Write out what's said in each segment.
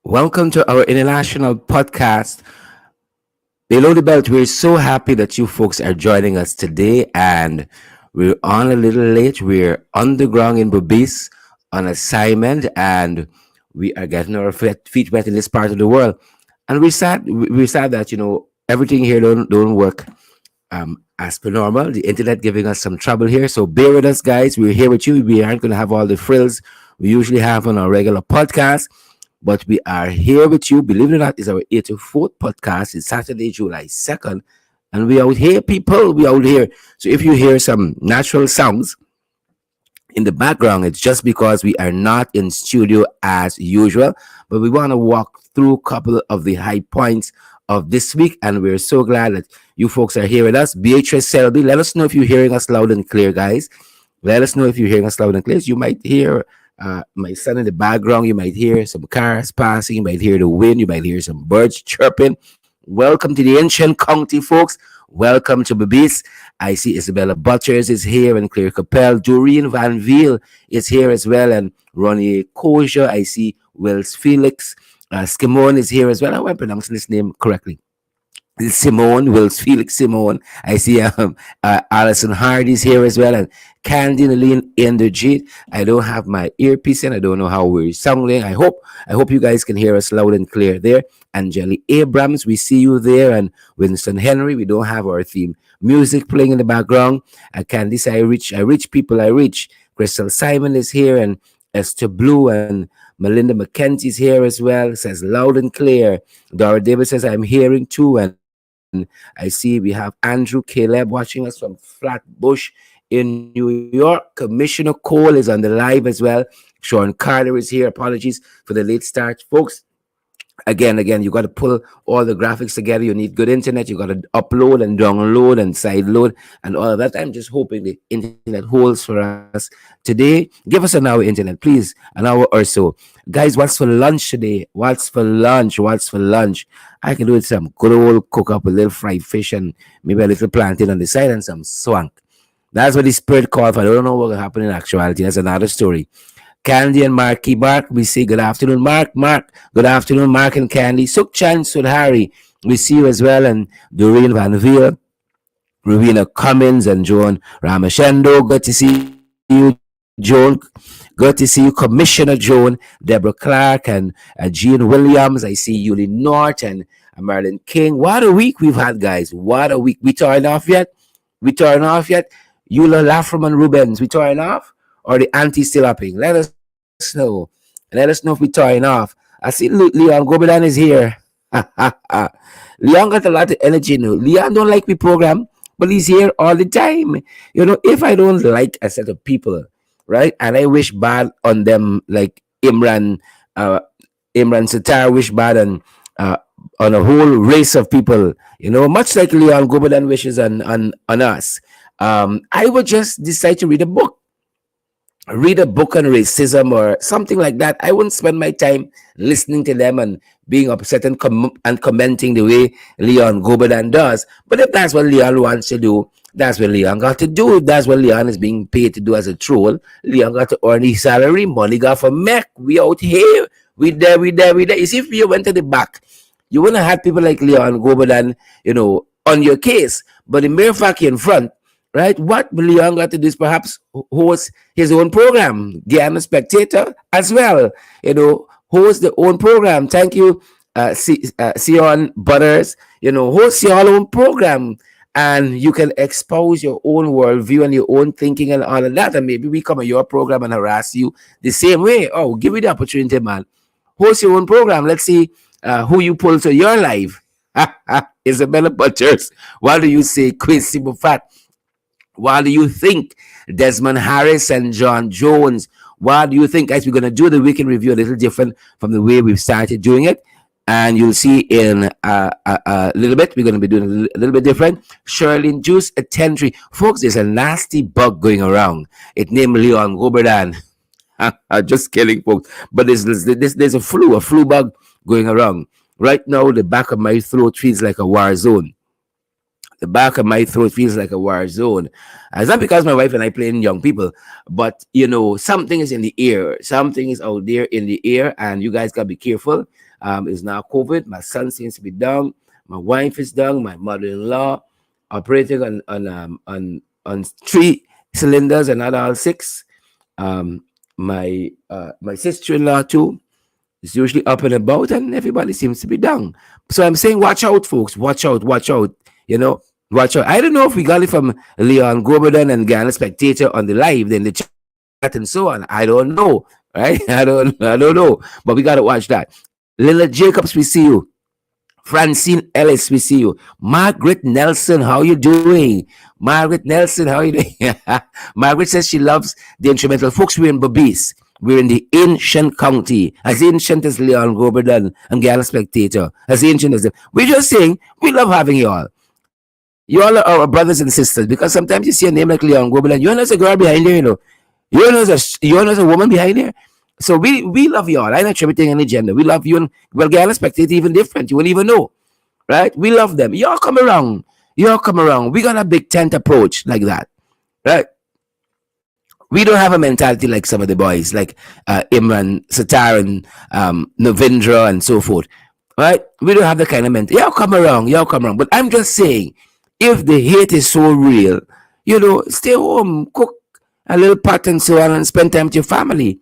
Welcome to our international podcast, Below the Belt. We're so happy that you folks are joining us today, and we're on a little late. We're on the ground in Bobis on assignment, and we are getting our feet wet in this part of the world. And we sad that everything here don't work as per normal. The internet giving us some trouble here, so bear with us, guys. We're here with you. We aren't going to have all the frills we usually have on our regular podcast, but we are here with you. Believe it or not, it's our 84th podcast. It's Saturday, July 2nd. And we out here, people. We out here. So if you hear some natural sounds in the background, it's just because we are not in studio as usual. But we want to walk through a couple of the high points of this week. And we're so glad that you folks are here with us. Beatrice Selby, let us know if you're hearing us loud and clear, guys. Let us know if you're hearing us loud and clear. You might hear my son in the background. You might hear some cars passing. You might hear the wind. You might hear some birds chirping. Welcome to the ancient county, folks. Welcome to Babis. I see Isabella Butchers is here and Claire Capel. Doreen Van Veal is here as well. And Ronnie Koja. I see Wells Felix. Skimone is here as well. I hope I'm pronouncing this name correctly. Simone, Wills Felix Simone. I see Alison Hardy's here as well, and Candy Naline in the Jeet. I don't have my earpiece in. I don't know how we're sounding. I hope you guys can hear us loud and clear there. Angeli Abrams, we see you there, and Winston Henry. We don't have our theme music playing in the background. Candice, I reach people, I reach. Crystal Simon is here, and Esther Blue and Melinda McKenzie's here as well. Says loud and clear. Dora Davis says I'm hearing too, and I see we have Andrew Caleb watching us from Flatbush in New York. Commissioner Cole is on the live as well. Sean Carter is here. Apologies for the late start, folks. Again, you got to pull all the graphics together. You need good internet. You got to upload and download and side load and all of that. I'm just hoping the internet holds for us today. Give us an hour internet, please, an hour or so. Guys, what's for lunch today? What's for lunch? What's for lunch? I can do it some good old cook up a little fried fish and maybe a little plantain on the side and some swank. That's what the spirit called for. I don't know what will happen in actuality. That's another story. Candy and Marky Mark, we say good afternoon, Mark. Good afternoon, Mark and Candy. Sukchan Sudhari, we see you as well. And Doreen Van Veer, Rowena Cummins, and Joan Ramashendo. Good to see you, Joan. Good to see you, Commissioner Joan, Deborah Clark, and Jean Williams. I see Yuli North and Marilyn King. What a week we've had, guys. What a week. We torn off yet? Eula Lafferman Rubens, we torn off? Or the ante still upping? Let us know. Let us know if we tying off. I see Leon Gobelan is here. Leon got a lot of energy now. Leon don't like me program, but he's here all the time. If I don't like a set of people, right, and I wish bad on them, like Imran Sitar wish bad on a whole race of people, much like Leon Gobelan wishes on us. I would just decide to read a book on racism or something like that. I wouldn't spend my time listening to them and being upset and commenting the way Leon Goberdan does. But if that's what Leon wants to do, that's what Leon got to do. If that's what Leon is being paid to do as a troll, Leon got to earn his salary. Money got for Mac. We out here. We there. You see, if you went to the back, you wouldn't have people like Leon Goberdan, on your case. But the mere fact in front, right? What Leon got to do is perhaps host his own program. I'm a spectator as well. Host the own program. Thank you, Sion Butters. Host your own program. And you can expose your own worldview and your own thinking and all of that. And maybe we come on your program and harass you the same way. Oh, give me the opportunity, man. Host your own program. Let's see who you pull to your life. Isabella Butters. What do you say, Quincy Buffat? What do you think, Desmond Harris and John Jones? What do you think, guys? We're going to do the weekend review a little different from the way we've started doing it. And you'll see in a little bit, we're going to be doing a little bit different. Sherlyn Juice Attentry. Folks, there's a nasty bug going around. It named Leon Goberdan. Just kidding, folks. But there's a flu bug going around. Right now, the back of my throat feels like a war zone. the back of my throat feels like a war zone. It's not because my wife and I play in young people, but something is in the air. Something is out there in the air, and you guys gotta be careful. It's now COVID. My son seems to be down. My wife is down. My mother-in-law operating on three cylinders and not all six. My sister-in-law too is usually up and about, and everybody seems to be down. So I'm saying, watch out, folks. Watch out. Watch out. Watch out. I don't know if we got it from Leon Goberdan and Ghana Spectator on the live, then the chat and so on. I don't know, right? I don't know, but we gotta watch that. Lila Jacobs, we see you. Francine Ellis, we see you. Margaret Nelson, how you doing? Margaret Nelson, how you doing? Margaret says she loves the instrumental. Folks, we're in Babis. We're in the ancient county, as ancient as Leon Goberdan and Gala Spectator, as ancient as them. We're just saying we love having you all. You all are our brothers and sisters, because sometimes you see a name like Leon Goberdan, you know there's a girl behind there, you know there's a woman behind there. So we love you all. I'm not attributing any gender. We love you, and well, Gala Spectator even different. You won't even know, right? We love them. Y'all come around. Y'all come around. We got a big tent approach like that, right? We don't have a mentality like some of the boys, like Imran, Sataran, Novindra, and so forth. Right? We don't have the kind of mentality. Y'all come around, y'all come around. But I'm just saying, if the hate is so real, stay home, cook a little pot and so on, and spend time with your family.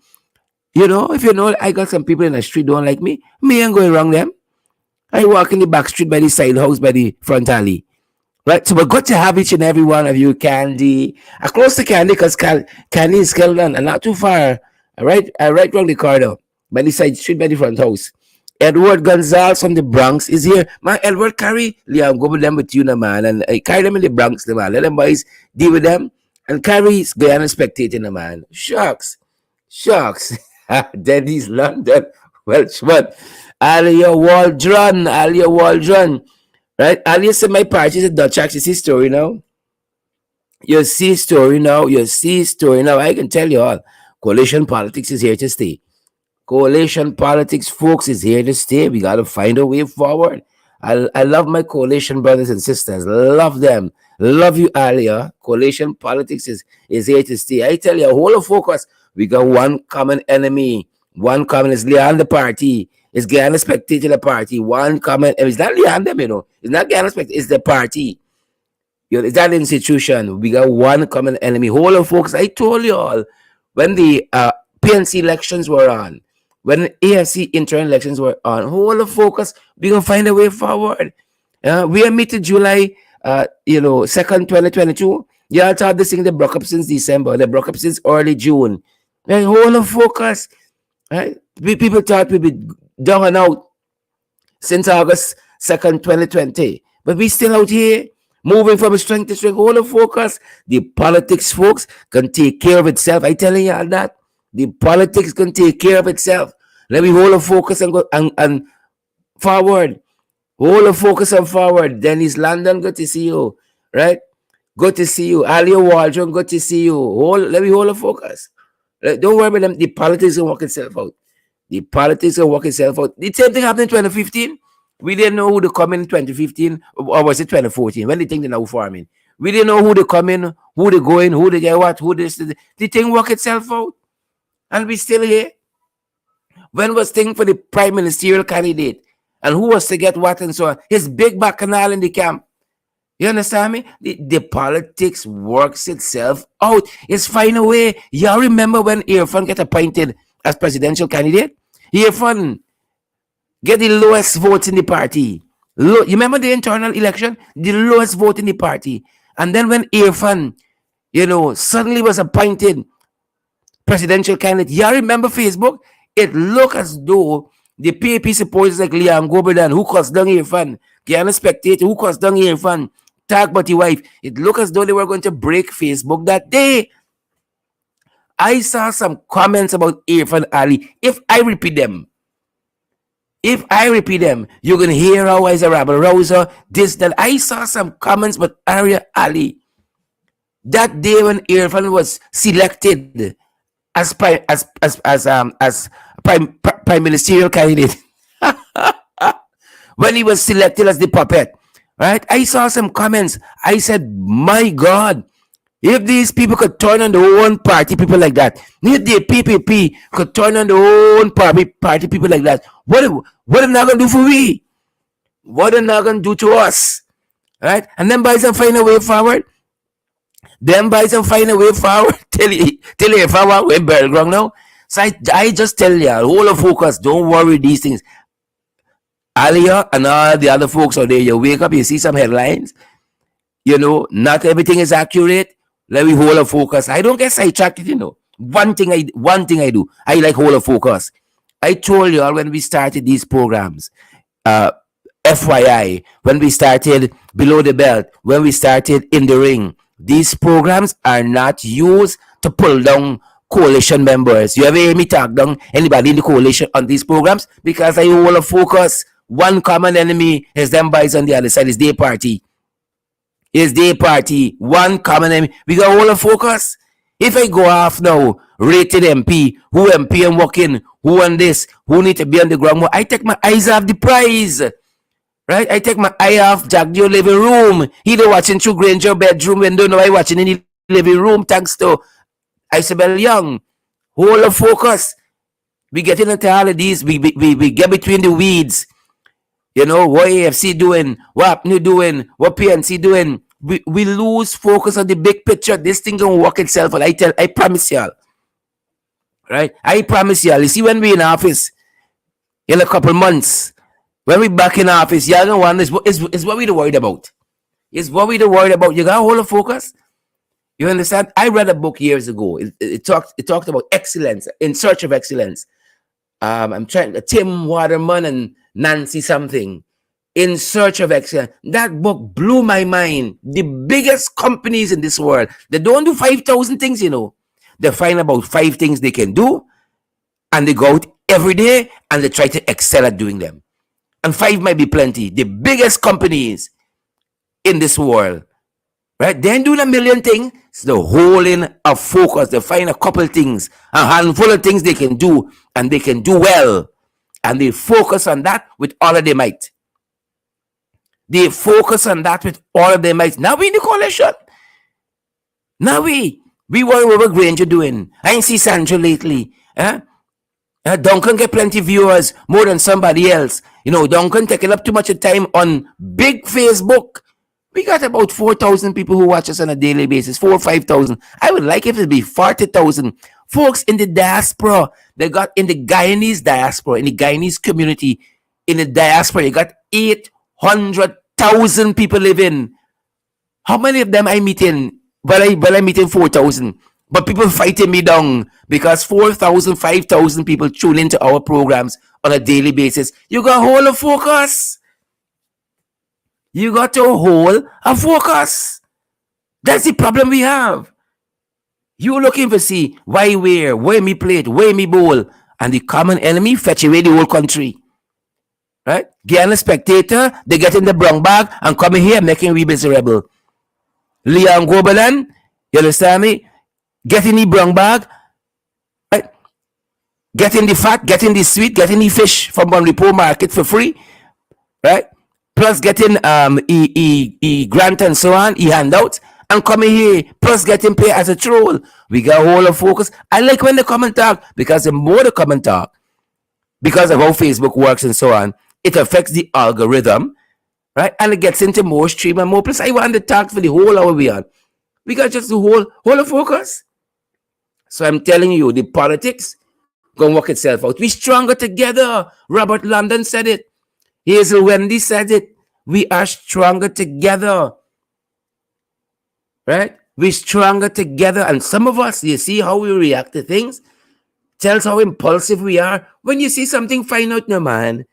If I got some people in the street don't like me ain't going wrong them. I walk in the back street by the side house by the front alley. Right, so we're good to have each and every one of you, Candy. Close to Candy, because Candy is Keldon and not too far. Right around the corner, by the side street, by the front house. Edward Gonzalez from the Bronx is here. Man, Edward, carry Liam, go with them with you, man, and carry them in the Bronx, man. Let them boys deal with them, and carry Guyana Spectator, man. Shucks. Denny's London, Welshman. Alia Waldron. Right? Alia said my party is a Dutch accent. You see story now? You see story now. I can tell you all. Coalition politics is here to stay. Coalition politics, folks, is here to stay. We got to find a way forward. I love my coalition brothers and sisters. Love them. Love you, Alia. Coalition politics is here to stay. I tell you, a whole of focus. We got one common enemy. One common is Leon the party. It's Guyana Spectator the party. One common enemy. It's not Leon them, It's not Guyana Spectator. It's the party. It's that institution. We got one common enemy. Whole of folks, I told you all, when the PNC elections were on, when the AFC internal elections were on, whole of focus, we gonna find a way forward. We are meeting July 2nd, 2022. Y'all thought this thing they broke up since December. They broke up since early June. Right? Whole of focus. Right? People thought we'd be down and out since August 2nd, 2020. But we still out here, moving from strength to strength. Whole of focus. The politics, folks, can take care of itself. I telling you all that. The politics can take care of itself. Let me hold a focus and go and forward. Hold a focus and forward. Dennis London, good to see you. Right? Good to see you. Alia Waldron, good to see you. Let me hold a focus. Don't worry about them. The politics will work itself out. The same thing happened in 2015. We didn't know who to come in 2015, or was it 2014? When they think they're now farming. We didn't know who to come in, who to go in, who to get what, who this. The thing work itself out. And we still here. When was thing for the prime ministerial candidate? And who was to get what and so on? His big bacchanal in the camp. You understand me? The politics works itself out. It's find a way. Y'all remember when Irfan get appointed as presidential candidate? Irfan get the lowest votes in the party. You remember the internal election? The lowest vote in the party. And then when Irfan, suddenly was appointed presidential candidate, y'all remember Facebook? It looked as though the PAP supporters like Liam Goberdan, who caused down Irfan, Guyana Spectator, who caused down Irfan, Tag but wife, it looked as though they were going to break Facebook that day. I saw some comments about Irfan Ali. If I repeat them, you're going to hear how I a rabble rouser, this, that. I saw some comments about Arya Ali. That day when Irfan was selected as prime ministerial candidate, when he was selected as the puppet, right? I saw some comments. I said, my God, if these people could turn on their own party people like that, if the PPP could turn on their own party people like that, what are they going to do for we? What are they going to do to us? Right? And then boys and find a way forward. Them boys and find a way forward. tell you if I want way battleground now. So I just tell you, hold of focus. Don't worry these things. Alia and all the other folks out there, you wake up, you see some headlines. Not everything is accurate. Let me hold a focus. I don't get sidetracked, One thing I do, I like hold a focus. I told you all when we started these programs, FYI, when we started Below the Belt, when we started In the Ring, these programs are not used to pull down coalition members. You ever hear me talk down anybody in the coalition on these programs? Because I hold a focus. One common enemy is them boys on the other side, is their party. One common enemy. We got hold of focus. If I go off now, rated MP, who MP I'm working, who on this, who need to be on the ground, I take my eyes off the prize. Right? I take my eye off Jack Dio living room. He don't watching through Granger bedroom window. No, I watching in the living room thanks to Isabel Young. Hold of focus. We get into all of these. We get between the weeds. What AFC doing, what APNU doing, what PNC doing. We lose focus on the big picture. This thing gonna work itself. And I promise y'all. Right? I promise y'all. You see, when we in office in a couple months, when we back in office, y'all gonna want this is what we worried about. It's what we worried about. You gotta hold a focus. You understand? I read a book years ago. It talked about excellence, In Search of Excellence. I'm trying Tim Waterman and Nancy something. In Search of Excellence. That book blew my mind. The biggest companies in this world, they don't do 5,000 things, They find about 5 things they can do, and they go out every day and they try to excel at doing them. And 5 might be plenty. The biggest companies in this world, right? They ain't doing a million things. It's the holding of focus. They find a couple things, a handful of things they can do, and they can do well. And they focus on that with all of their might. They focus on that with all of their might. Now we in the coalition. Now we worry what Granger doing. I ain't see Sandra lately. Duncan get plenty viewers, more than somebody else. Duncan taking up too much time on big Facebook. We got about 4,000 people who watch us on a daily basis, 4,000 or 5,000. I would like if it be 40,000. Folks in the diaspora, they got in the Guyanese diaspora, in the Guyanese community, in the diaspora, you got 800,000 people living. How many of them I meeting? Well, I meeting 4,000. But people fighting me down because 4,000, 5,000 people tune into our programs on a daily basis. You got to hold a focus. You got to hold a focus. That's the problem we have. You looking for see why me plate, where me bowl, and the common enemy fetch away the whole country. Right? Get a spectator, they get in the brown bag and come in here making we miserable. Leon Gobelan, you understand me? Get in the brown bag, right? Get in the fat, get in the sweet, get in the fish from one report market for free, right? Plus getting grant and so on, handouts, and coming here, plus getting paid as a troll. We got a whole of focus. I like when they come and talk, because the more they come and talk, because of how Facebook works and so on, it affects the algorithm, right? And it gets into more stream and more. Plus, I want to talk for the whole hour we are. We got just the whole of focus. So I'm telling you, the politics gonna work itself out. We stronger together. Robert London said it. Hazel Wendy said it. We are stronger together. Right? We're stronger together. And some of us, you see how we react to things? Tells how impulsive we are. When you see something, find out, no man.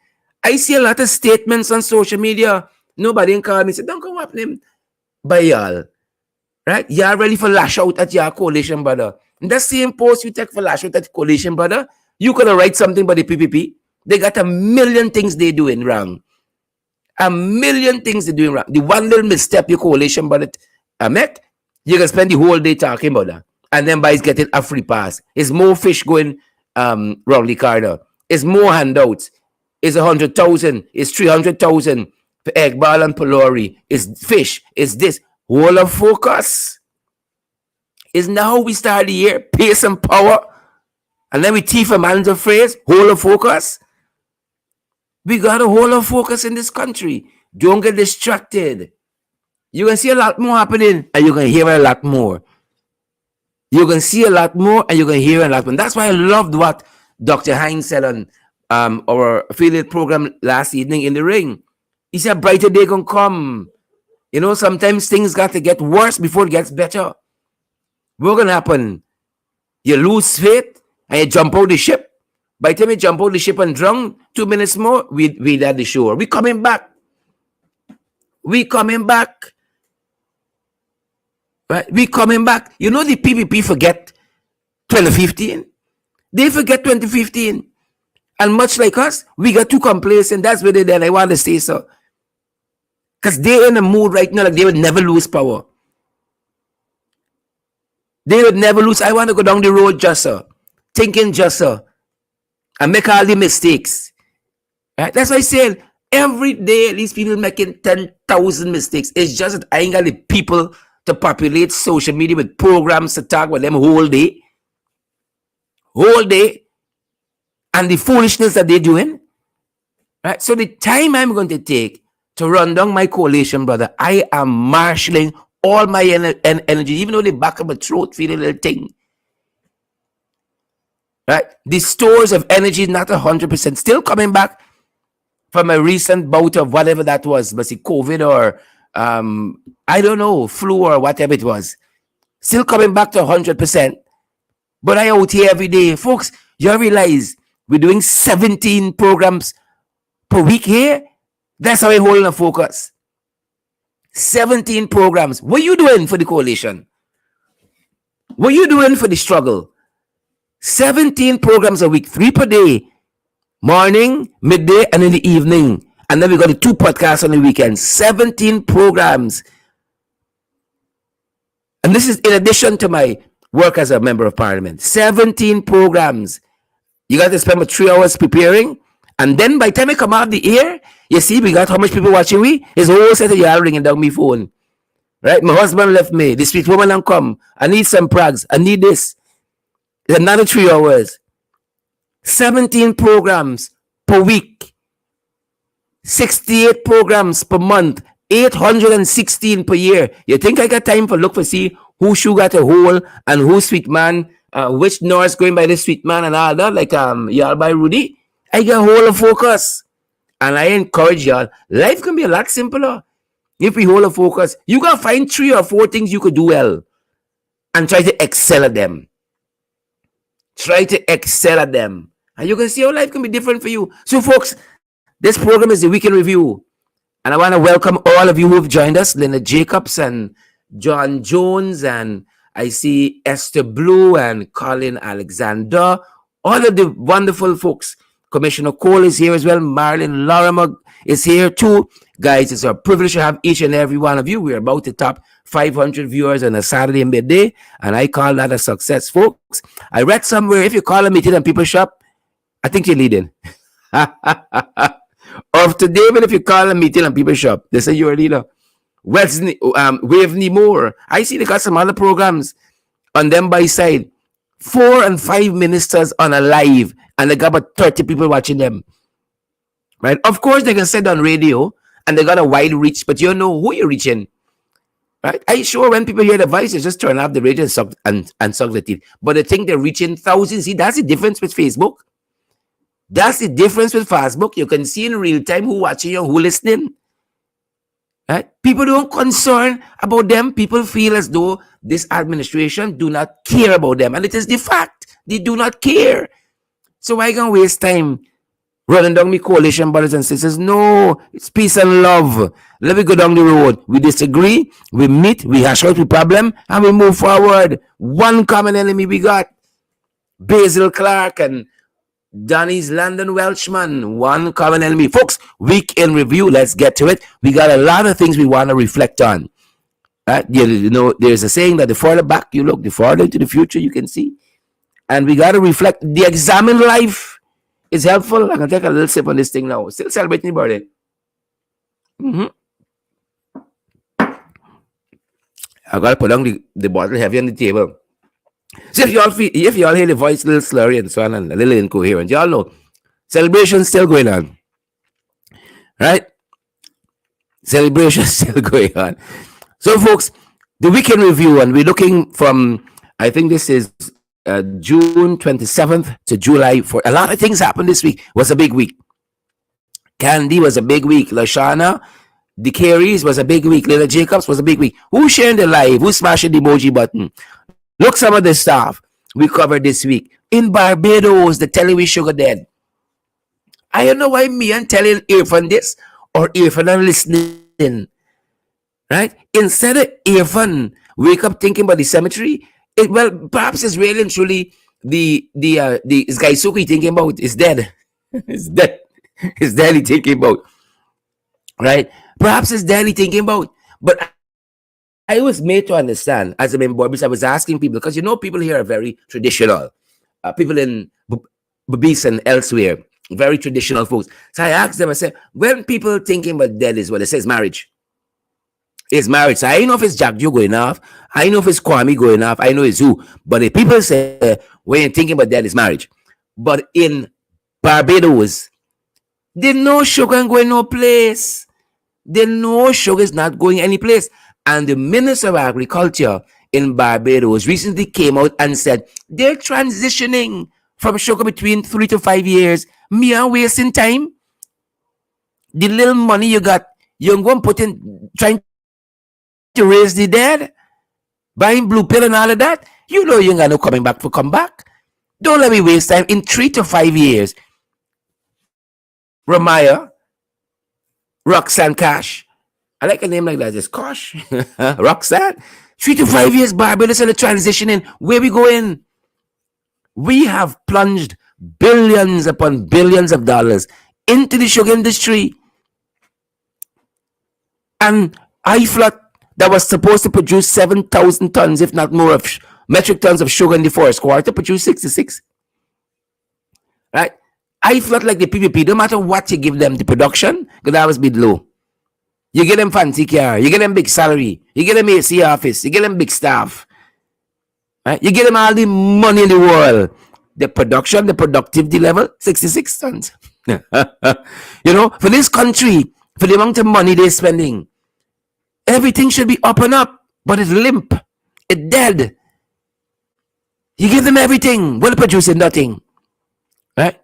I see a lot of statements on social media. Nobody can call me and say, don't come up him by y'all. Right? Y'all ready for lash out at your coalition, brother. And that same post you take for lash out at coalition, brother, you could have write something about the PPP. They got a million things they doing wrong. A million things they doing wrong. The one little misstep your coalition, brother, met, you can spend the whole day talking about that. And then by getting a free pass. It's more fish going round the corner. It's more handouts. It's 100,000. It's 300,000 egg ball and pylori, is fish, is this. Whole of focus. Isn't that how we start the year? Pace and power. And then we teeth a man's phrase, whole of focus. We got a whole of focus in this country. Don't get distracted. You can see a lot more happening and you can hear a lot more. You can see a lot more and you can hear a lot more. That's why I loved what Dr. Hines said on our affiliate program last evening in the ring. He said, brighter day can come. You know, sometimes things got to get worse before it gets better. What's going to happen? You lose faith and you jump out the ship. By the time you jump out the ship and drown, 2 minutes more, we at the shore. We coming back. We coming back. Right? We coming back. You know the PPP forget 2015? They forget 2015. And much like us, we got too complacent. That's where they I want to say so. Because they're in a mood right now like they would never lose power. They would never lose. I want to go down the road just so. Thinking just so. And make all the mistakes. Right? That's why I say every day these people making 10,000 mistakes. It's just that I ain't got the people to populate social media with programs to talk about them whole day. Whole day. And the foolishness that they're doing. Right? So the time I'm going to take to run down my coalition, brother, I am marshalling all my energy, even though the back of my throat feel a little thing. Right? The stores of energy not 100%. Still coming back from a recent bout of whatever that was. Was it COVID or, I don't know, flu or whatever it was. Still coming back to 100%. But I out here every day. Folks, you realize we're doing 17 programs per week here. That's how we're holding a focus. 17 programs. What are you doing for the coalition? What are you doing for the struggle? 17 programs a week, 3 per day. Morning, midday, and in the evening. And then we got the 2 podcasts on the weekend. 17 programs. And this is in addition to my work as a member of parliament. 17 programs. You got to spend about 3 hours preparing. And then by the time I come out the air, you see, we got how much people watching we? It's a whole set of y'all ringing down my phone. Right? My husband left me. The sweet woman don't come. I need some prags. I need this. It's another 3 hours. 17 programs per week. 68 programs per month. 816 per year. You think I got time for look for see who shoe got a hole and who sweet man, which Norris going by the sweet man and all that, like y'all by Rudy? I got a whole of focus. And I encourage y'all, life can be a lot simpler if we hold a focus. You gotta find 3 or 4 things you could do well and try to excel at them. Try to excel at them. And you can see how life can be different for you. So, folks, this program is the Weekend Review. And I want to welcome all of you who have joined us, Linda Jacobs and John Jones, and I see Esther Blue and Colin Alexander, all of the wonderful folks. Commissioner Cole is here as well. Marilyn Lorimer is here too. Guys, it's a privilege to have each and every one of you. We're about to top 500 viewers on a Saturday midday, and I call that a success, folks. I read somewhere, if you call a meeting and people shop, I think you're leading. Of today, even if you call a meeting and people shop, they say you're a leader. Waveney Moore. I see they got some other programs on them by side. 4 and 5 ministers on a live, and they got about 30 people watching them. Right? Of course, they can sit on radio, and they got a wide reach, but you don't know who you're reaching. Right? I sure when people hear the voice, they just turn off the radio and suck the teeth. But they think they're reaching thousands. See, that's the difference with Facebook. That's the difference with Facebook. You can see in real time who watching you, who listening. Right? People don't concern about them. People feel as though this administration do not care about them. And it is the fact. They do not care. So why gonna waste time running down me coalition brothers and sisters? No, it's peace and love. Let me go down the road. We disagree, we meet, we hash out the problem, and we move forward. One common enemy we got. Basil Clark and Donnie's Landon Welchman, one common enemy. Folks, week in review, let's get to it. We got a lot of things we want to reflect on. You know, there's a saying that the farther back you look, the farther into the future you can see. And we got to reflect. The examined life is helpful. I'm going to take a little sip on this thing now. Still celebrating your birthday. Mhm. I gotta put down the bottle heavy on the table. So if y'all hear the voice a little slurry and so on and a little incoherent, y'all know celebration's still going on, right? Celebration's still going on. So, folks, the weekend review, and we're looking from, I think this is June 27th to July. For a lot of things happened this week. Was a big week. Candy was a big week. Lashana, the Careys was a big week. Lila Jacobs was a big week. Who's sharing the live? Who's smashing the emoji button? Look, some of the stuff we covered this week. In Barbados, the television sugar dead. I don't know why me and telling Irfan this or Irfan and listening. Right? Instead of Irfan wake up thinking about the cemetery, perhaps it's really and truly the Gaisuki thinking about is dead. It's dead. It's dead he thinking about. Right? Perhaps it's dead he thinking about. But I was made to understand as a member because I was asking people, because people here are very traditional. People in Babis and elsewhere, very traditional folks. So I asked them, I said, when people thinking about death is what it says marriage. It's marriage. So I know if it's Jack Joe going off. I know if it's Kwame going off. I know it's who. But if people say when you're thinking about that, it's marriage. But in Barbados, they know sugar ain't going no place. They know sugar is not going any place. And the Minister of Agriculture in Barbados recently came out and said they're transitioning from sugar between 3 to 5 years. Me are wasting time. The little money you got, you're going to put in trying to raise the dead, buying blue pill and all of that. You know you ain't got no coming back for come back. Don't let me waste time. In 3 to 5 years, Ramaya, Roxanne Cash. I like a name like that. It's Kosh. Roxanne. 3 to 5 years, Barbados and the transitioning. Where we going? We have plunged billions upon billions of dollars into the sugar industry. And IFLOT that was supposed to produce 7,000 tons, if not more, of metric tons of sugar in the first quarter, produced 66. Right? IFLOT, like the PPP, no matter what you give them, the production could always be low. You get them fancy car, you get them big salary, you get them AC office, you get them big staff. Right? You get them all the money in the world. The production, the productivity level, 66 tons. For this country, for the amount of money they're spending, everything should be up and up, but it's limp. It's dead. You give them everything, well producing nothing. Right?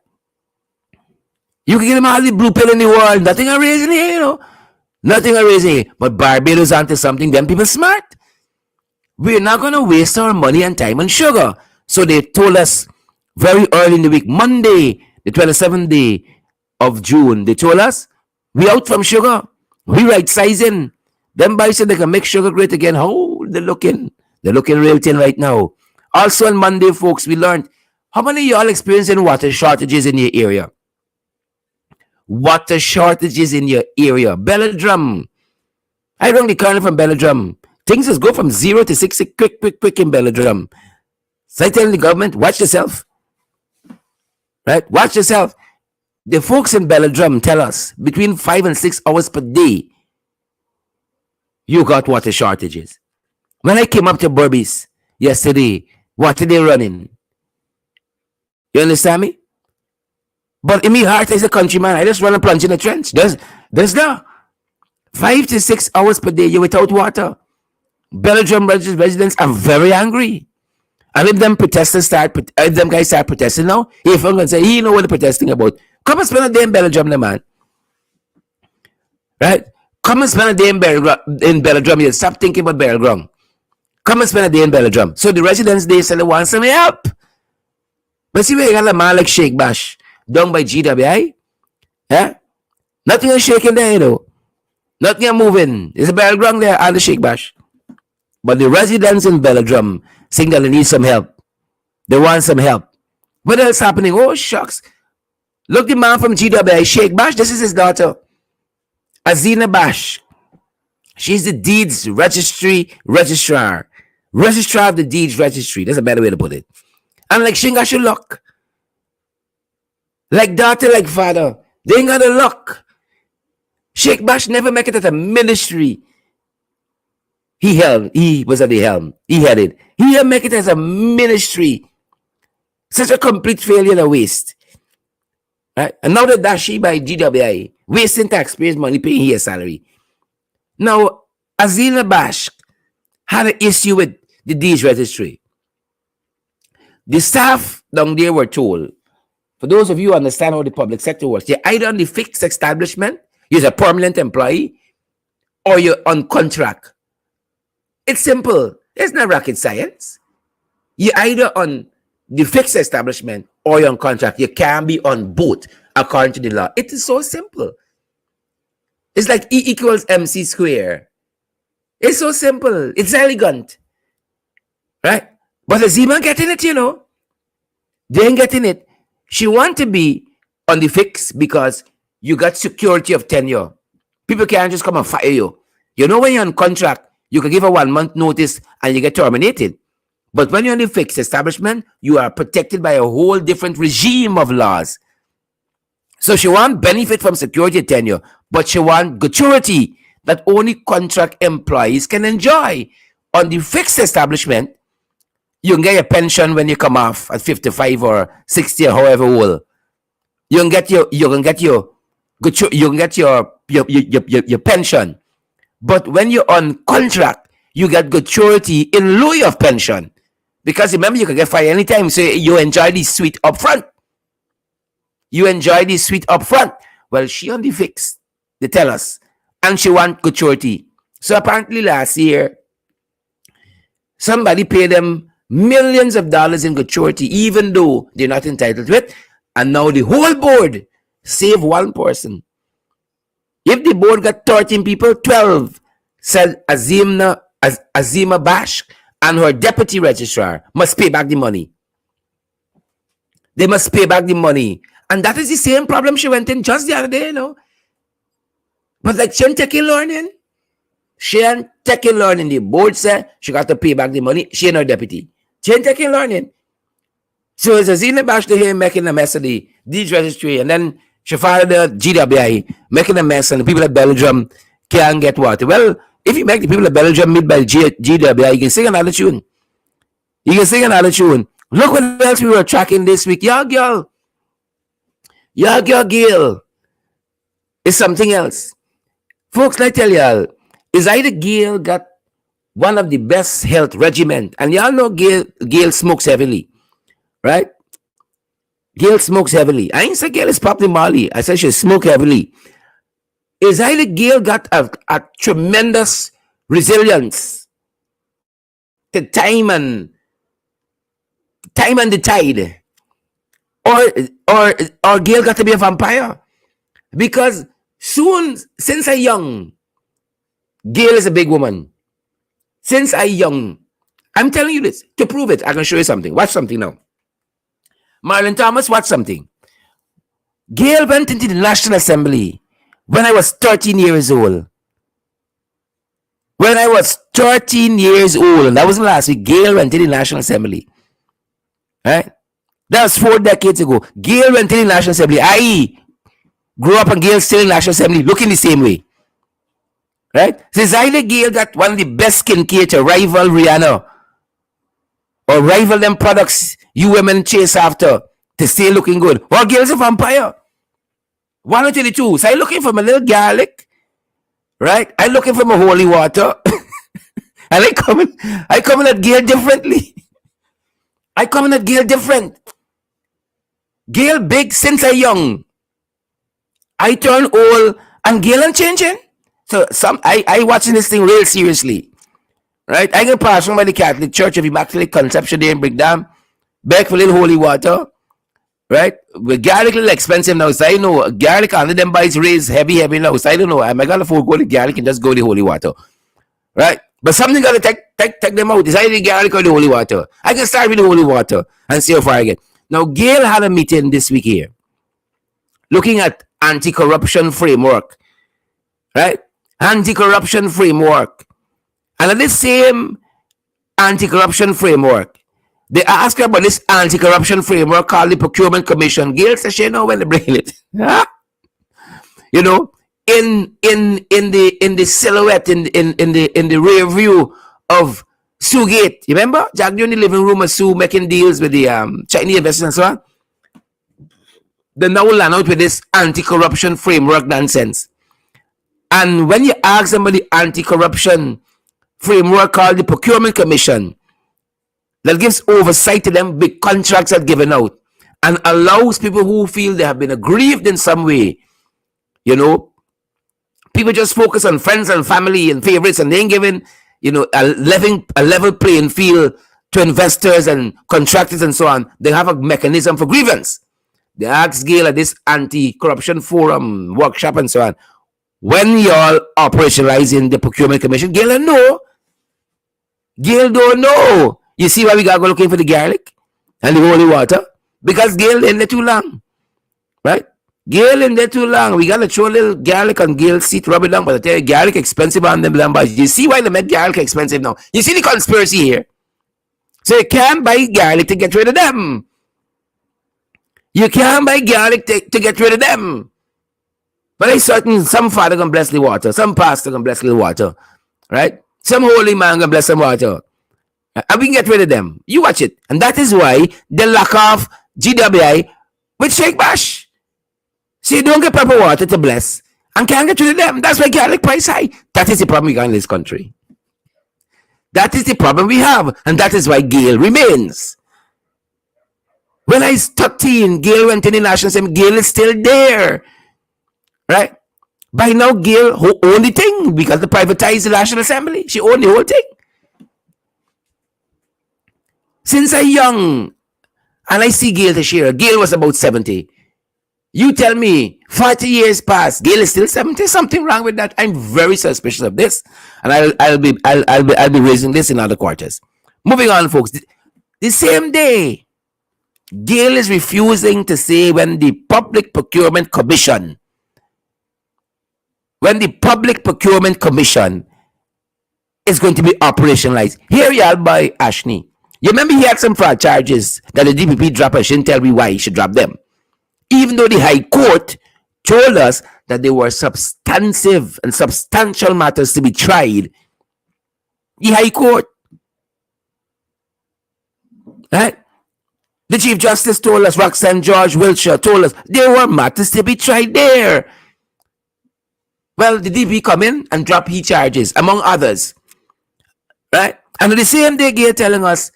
You can give them all the blue pill in the world, nothing are raising here, Nothing are raising here. But Barbados onto something, them people smart. We're not going to waste our money and time on sugar. So they told us very early in the week, Monday, the 27th day of June, they told us, we out from sugar. We right sizing. Them boys said they can make sugar great again. How they're looking. They're looking real thin right now. Also on Monday, folks, we learned, how many of y'all experiencing water shortages in your area? Water shortages in your area. Belladrum. I rang the colonel from Belladrum. Things just go from 0 to 60 quick in Belladrum. So I tell the government, watch yourself. Right? Watch yourself. The folks in Belladrum tell us between 5 and 6 hours per day, you got water shortages. When I came up to Burbis yesterday, water they running. You understand me? But in my heart as a countryman, I just run and plunge in a trench. There's no 5 to 6 hours per day, you're without water. Belgium residents are very angry. And if them guys start protesting now, if I'm going to say, you know what they're protesting about. Come and spend a day in Belgium, man. Right? Come and spend a day in Belgium. You stop thinking about Belgium. Come and spend a day in Belgium. So the residents, they say they want some help. But see where you got a man like Shake Bash down by GWI? Yeah? Nothing is shaking there, Nothing is moving. There's a Belgium there and the Shake Bash. But the residents in Belgium saying that they need some help. They want some help. What else happening? Oh, shucks. Look, the man from GWI, Sheikh Bash, this is his daughter, Azina Bash. She's the deeds registrar. Registrar of the deeds registry. That's a better way to put it. And like Shinga should luck. Like daughter, like father. They ain't got a luck. Sheikh Bash never make it at a ministry. He was at the helm. He headed. He didn't make it as a ministry. Such a complete failure and a waste. Right? And now that Dashi by GWI, wasting taxpayers' money paying his salary. Now, Azina Bash had an issue with the D's registry. The staff down there were told, for those of you who understand how the public sector works, you're either on the fixed establishment, you're a permanent employee, or you're on contract. It's simple. It's not rocket science. You're either on the fixed establishment or you're on contract. You can't be on both according to the law. It is so simple. It's like E equals MC square. It's so simple. It's elegant. Right? But Azima getting it, you know. They ain't getting it. She want to be on the fix because you got security of tenure. People can't just come and fire you. You know, when you're on contract, you can give a 1 month notice and you get terminated. But when you're in the fixed establishment, you are protected by a whole different regime of laws. So she want benefit from security tenure, but she want gratuity that only contract employees can enjoy. On the fixed establishment, you can get your pension when you come off at 55 or 60 or however old. You can get your pension. But when you're on contract, you get gratuity in lieu of pension. Because remember, you can get fired anytime, so you enjoy the suite up front. Well, she on the fix, they tell us, and she want gratuity. So apparently last year, somebody paid them millions of dollars in gratuity, even though they're not entitled to it. And now the whole board save one person. If the board got 13 people, 12 said Azima Bash and her deputy registrar must pay back the money. They must pay back the money. And that is the same problem she went in just the other day, you know. But like she ain't taking learning. The board said she got to pay back the money. She ain't her deputy. She ain't taking learning. So it's Azina Bash to here making a mess of the D's registry, and then she filed the GWI, making a mess, and the people at Belgium can't get water. Well, if you make the people of Belgium meet by GWI, you can sing another tune. Look what else we were tracking this week. Your girl Gail is something else. Folks, I tell y'all, is either Gail got one of the best health regimen, and y'all know Gail smokes heavily, right? Gail smokes heavily. I ain't say Gail is popping Molly. I said she smoke heavily. Is either Gail got a tremendous resilience to time and the tide, or Gail got to be a vampire, because soon, since I young, Gail is a big woman. Since I young, I'm telling you this to prove it. I can show you something. Watch something now. Marlon Thomas, watch something. Gail went into the National Assembly when I was 13 years old. And that wasn't last week. Gail went to the National Assembly. Right? That was 4 decades ago. Gail went to the National Assembly. I grew up and Gail still in the National Assembly, looking the same way. Right? Since either Gail got one of the best skincare to rival Rihanna, or rival them products you women chase after to stay looking good, or Gail's a vampire. One of the two. So I looking for my little garlic, right? I looking for my holy water. And I coming at Gail differently. Gail big since I young. I turn old and Gail ain't changing. So I watching this thing real seriously. Right? I can pass from by the Catholic Church of Immaculate Conception there in Brickdam, beg for a little holy water. Right? With garlic a little expensive now, so I know garlic under them buys raised heavy now. So I don't know. I might gotta afford go to garlic and just go to holy water. Right? But something gotta take them out. It's either the garlic or the holy water. I can start with the holy water and see how far I get. Now Gail had a meeting this week here, looking at anti-corruption framework. Right? Anti-corruption framework. And at this same anti-corruption framework, they ask her about this anti-corruption framework called the Procurement Commission. Gail says she know when they bring it. You know, in the silhouette in the rear view of Sue Gate. You remember? Jack in the living room of Sue making deals with the Chinese investors and so on. They now land out with this anti-corruption framework nonsense. And when you ask them about the anti-corruption framework called the Procurement Commission, that gives oversight to them, big contracts are given out and allows people who feel they have been aggrieved in some way, you know, people just focus on friends and family and favorites, and they ain't giving, a level playing field to investors and contractors and so on. They have a mechanism for grievance. They asked Gail at this anti-corruption forum workshop and so on, when y'all operationalizing the procurement commission? Gail don't know. Gail don't know. You see why we gotta go looking for the garlic and the holy water? Because Gail in there too long, right? Gail in there too long. We gotta throw a little garlic on Gail's seat, rub it down, but I tell you, garlic expensive on them lambas. You see why they make garlic expensive now? You see the conspiracy here? So you can't buy garlic to get rid of them. You can't buy garlic to get rid of them. But I certain some father can bless the water, some pastor can bless the water, right? Some holy man can bless some water. And we can get rid of them. You watch it. And that is why the lack of GWI with Sheikh Bash. So you don't get proper water to bless and can't get rid of them. That's why garlic price high. That is the problem we got in this country. That is the problem we have. And that is why Gail remains. When I was 13, Gail went to the National Assembly. Gail is still there. Right? By now, Gail owned the thing because they privatized the National Assembly. She owned the whole thing. Since I'm young, and I see Gail Teixeira, Gail was about 70. You tell me, 40 years past, Gail is still 70. Something wrong with that. I'm very suspicious of this, and I'll be raising this in other quarters. Moving on, folks. The same day, Gail is refusing to say when the Public Procurement Commission is going to be operationalized. Here you are by Ashney. You remember he had some fraud charges that the DPP dropped and shouldn't tell me why he should drop them. Even though the High Court told us that there were substantive and substantial matters to be tried. The High Court. Right? The Chief Justice told us, Roxanne George Wiltshire told us, there were matters to be tried there. Well, the DP come in and drop he charges, among others. Right? And on the same day, Gail telling us,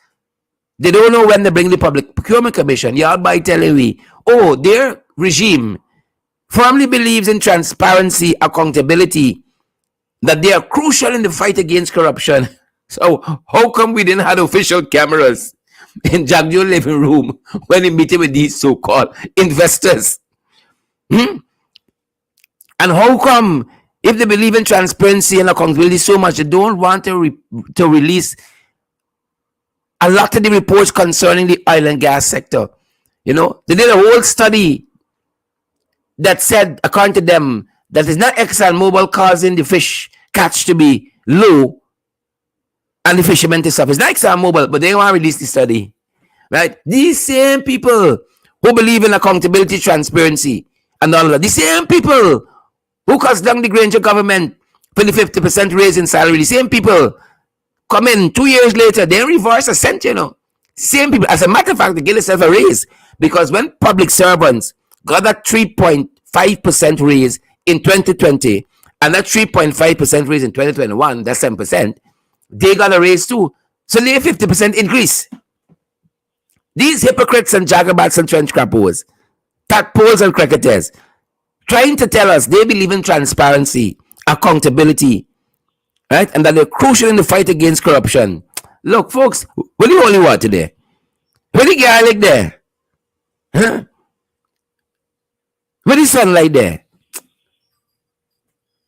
they don't know when they bring the Public Procurement Commission. Y'all by telling me, their regime firmly believes in transparency, accountability, that they are crucial in the fight against corruption. So how come we didn't have official cameras in Jagdio's living room when he meeting with these so-called investors? And how come, if they believe in transparency and accountability so much, they don't want to release a lot of the reports concerning the oil and gas sector? They did a whole study that said, according to them, that it's not ExxonMobil causing the fish catch to be low and the fishermen to suffer. It's not ExxonMobil, but they want to release the study. Right? These same people who believe in accountability, transparency, and all of that, the same people who caused down the Granger government for the 50% raise in salary, the same people come in 2 years later, they reverse a cent, Same people. As a matter of fact, they give themselves a raise because when public servants got that 3.5% raise in 2020 and that 3.5% raise in 2021, that's 7%, they got a raise too. So they 50% increase. These hypocrites and jagabats and trench crappers, tadpoles and cricketers, trying to tell us they believe in transparency, accountability, right? And that they're crucial in the fight against corruption. Look, folks, where the holy water there? Where the garlic there? Huh? Where the sunlight there?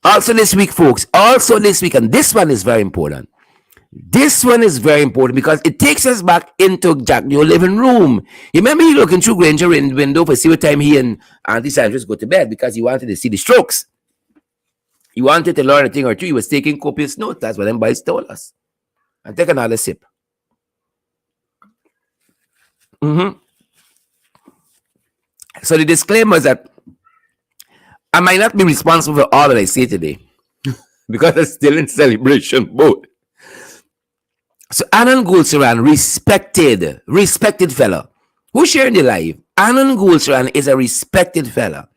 Also this week, folks, and this one is very important. This one is very important because it takes us back into your living room. You remember he looking through Granger in the window for see what time he and Auntie Sandra go to bed because he wanted to see the strokes. He wanted to learn a thing or two. He was taking copious notes. That's what them boys told us. And take another sip. So the disclaimer is that I might not be responsible for all that I say today because I'm still in celebration mode. So Anand Gulsaran, respected fella, who shared the life. Anand Gulsaran is a respected fella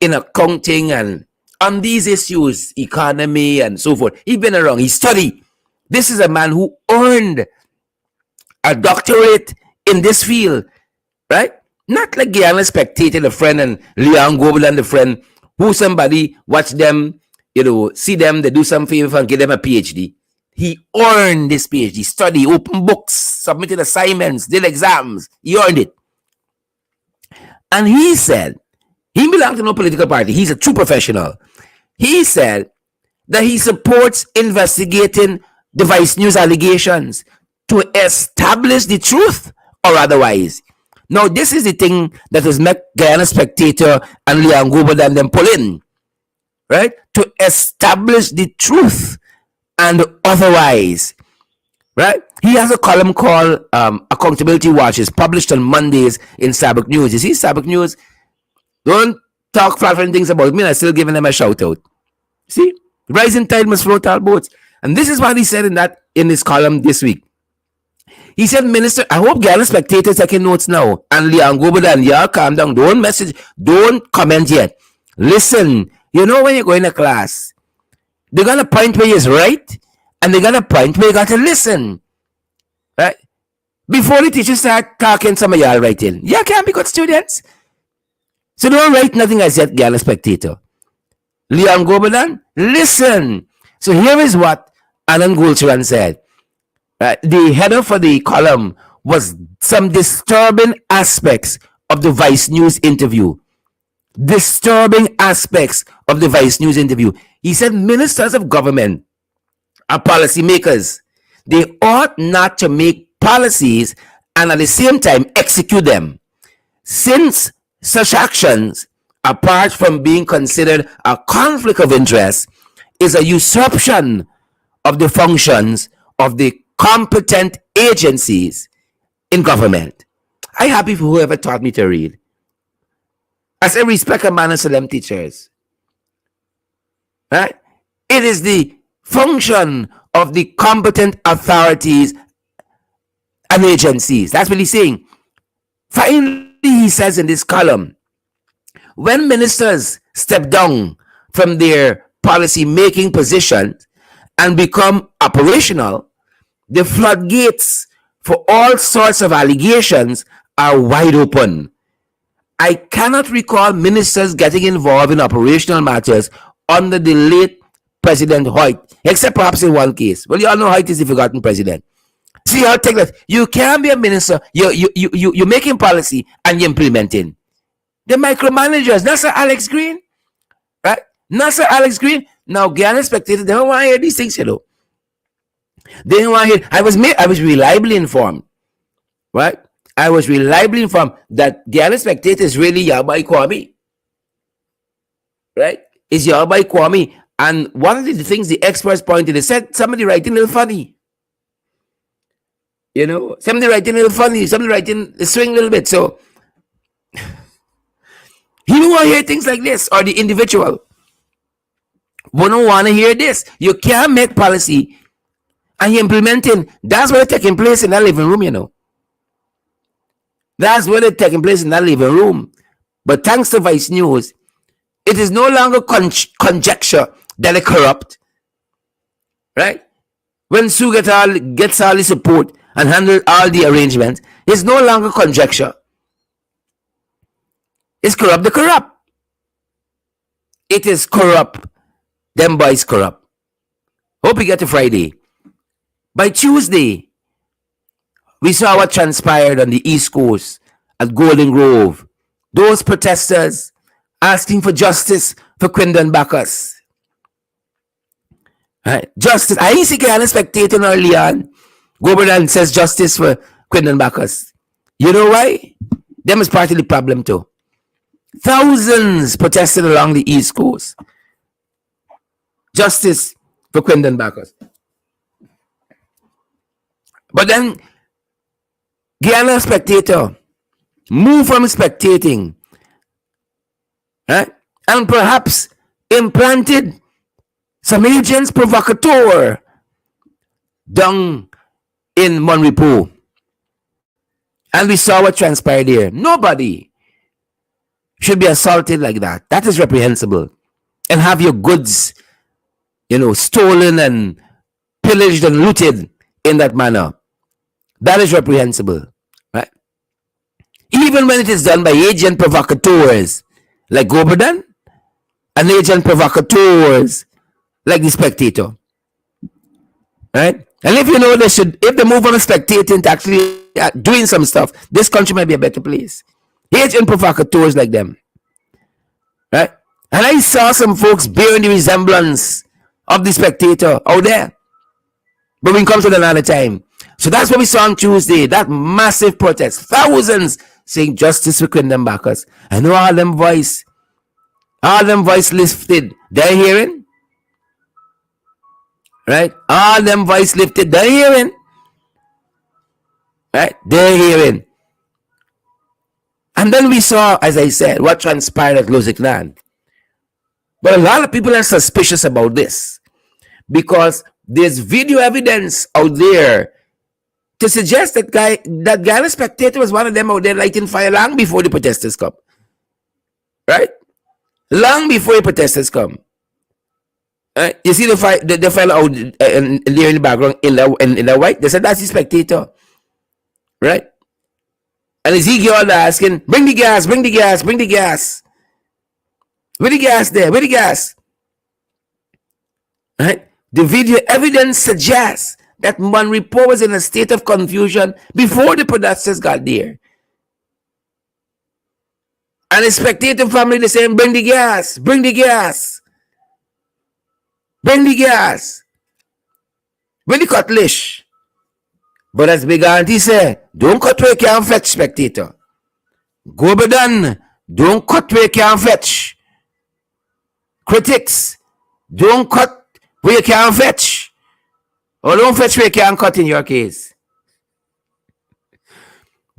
in accounting and on these issues, economy and so forth. He's been around. He studied. This is a man who earned a doctorate in this field, right? Not like Guyana Spectator, the friend, and Leon Gobelan, the friend, who somebody watch them, see them, they do some favor and give them a PhD. He earned this PhD, study, open books, submitted assignments, did exams. He earned it. And he said, he belongs to no political party. He's a true professional. He said that he supports investigating the Vice News allegations to establish the truth or otherwise. Now, this is the thing that has met Guyana Spectator and Leon Gober and them pull in, right? To establish the truth and otherwise, right? He has a column called Accountability Watch. It's published on Mondays in Sabak News. You see, Sabak News, don't talk flattering things about me, and I'm still giving them a shout out. See, rising tide must float all boats. And this is what he said in his column this week. He said, Minister, I hope Guyana Spectators taking notes now. And Leon Gobedan, y'all calm down. Don't message, don't comment yet. Listen, when you go in a class, they're going to point where you're right, and they're going to point where you got to listen. Right? Before the teachers start talking, some of y'all writing. Y'all can't be good students. So don't write nothing as yet, Guyana Spectator. Leon Gobedan, listen. So here is what Anand Gulsaran said. The header for the column was some disturbing aspects of the Vice News interview. Disturbing aspects of the Vice News interview. He said ministers of government are policymakers. They ought not to make policies and at the same time execute them. Since such actions, apart from being considered a conflict of interest, is a usurpation of the functions of the competent agencies in government. I'm happy for whoever taught me to read. As I respect a man and them teachers. Right? It is the function of the competent authorities and agencies. That's what he's saying. Finally, he says in this column, when ministers step down from their policy-making positions and become operational, the floodgates for all sorts of allegations are wide open. I cannot recall ministers getting involved in operational matters under the late President Hoyt, except perhaps in one case. Well, you all know Hoyt is the forgotten president. See, I'll take that. You can't be a minister. You're making policy and you're implementing. The micromanagers, not Sir Alex Green, right? Not Sir Alex Green. Now, Guyana Spectator, they don't want to hear these things, They don't want to hear. I was reliably informed, right? I was reliably informed that Guyana Spectator is really Yabai Kwame, right? It's Yabai Kwame. And one of the things the experts pointed, they said somebody writing a little funny. Somebody writing a little funny, somebody writing the swing a little bit. So he don't want to hear things like this, or the individual. We don't want to hear this. You can't make policy and you're implementing. That's what it's taking place in that living room, That's what it's taking place in that living room. But thanks to Vice News, it is no longer conjecture that they're corrupt. Right? When Sue gets all the support and handles all the arrangements, it's no longer conjecture. It's corrupt the corrupt. It is corrupt. Them boys corrupt. Hope we get to Friday. By Tuesday, we saw what transpired on the East Coast at Golden Grove. Those protesters asking for justice for Quindon Bacchus. Right? Justice. I ain't see Guyana Spectator early on. Goberdan says justice for Quindon Bacchus. You know why? Them is part of the problem too. Thousands protested along the East Coast. Justice for Quindon Bacchus. But then, Guyana Spectator moved from spectating, right? and perhaps implanted some agents provocateur down in Monrepo. And we saw what transpired there. Nobody should be assaulted like that. That is reprehensible. And have your goods, stolen and pillaged and looted in that manner. That is reprehensible. Right? Even when it is done by agent provocateurs like Goberdan and agent provocateurs like the Spectator. Right? And if if they move on a spectating to actually doing some stuff, this country might be a better place. Agent provocateurs like them. Right? And I saw some folks bearing the resemblance of the Spectator out there. But we can come to it another time. So that's what we saw on Tuesday, that massive protest. Thousands saying justice for Quindam Bacchus. I know all them voice lifted. They're hearing. Right? All them voice lifted. They're hearing. Right? They're hearing. And then we saw, as I said, what transpired at Loziklan. But a lot of people are suspicious about this because there's video evidence out there to suggest that the Spectator was one of them out there lighting fire long before the protesters come. Right? Long before the protesters come. Right? You see the fire out there in the background in the white? They said that's the Spectator. Right? And Ezekiel asking, bring the gas, bring the gas, bring the gas. Where the gas there? Where the gas? Right? The video evidence suggests that Monrepo was in a state of confusion before the protesters got there. And the Spectator family, they're saying, bring the gas, bring the gas. Bring the gas. Bring the cutlass. But as Big Auntie said, don't cut where you can't fetch, Spectator. Go be done. Don't cut where you can't fetch. Critics, don't cut where you can't fetch. Or don't fetch where you can't cut in your case.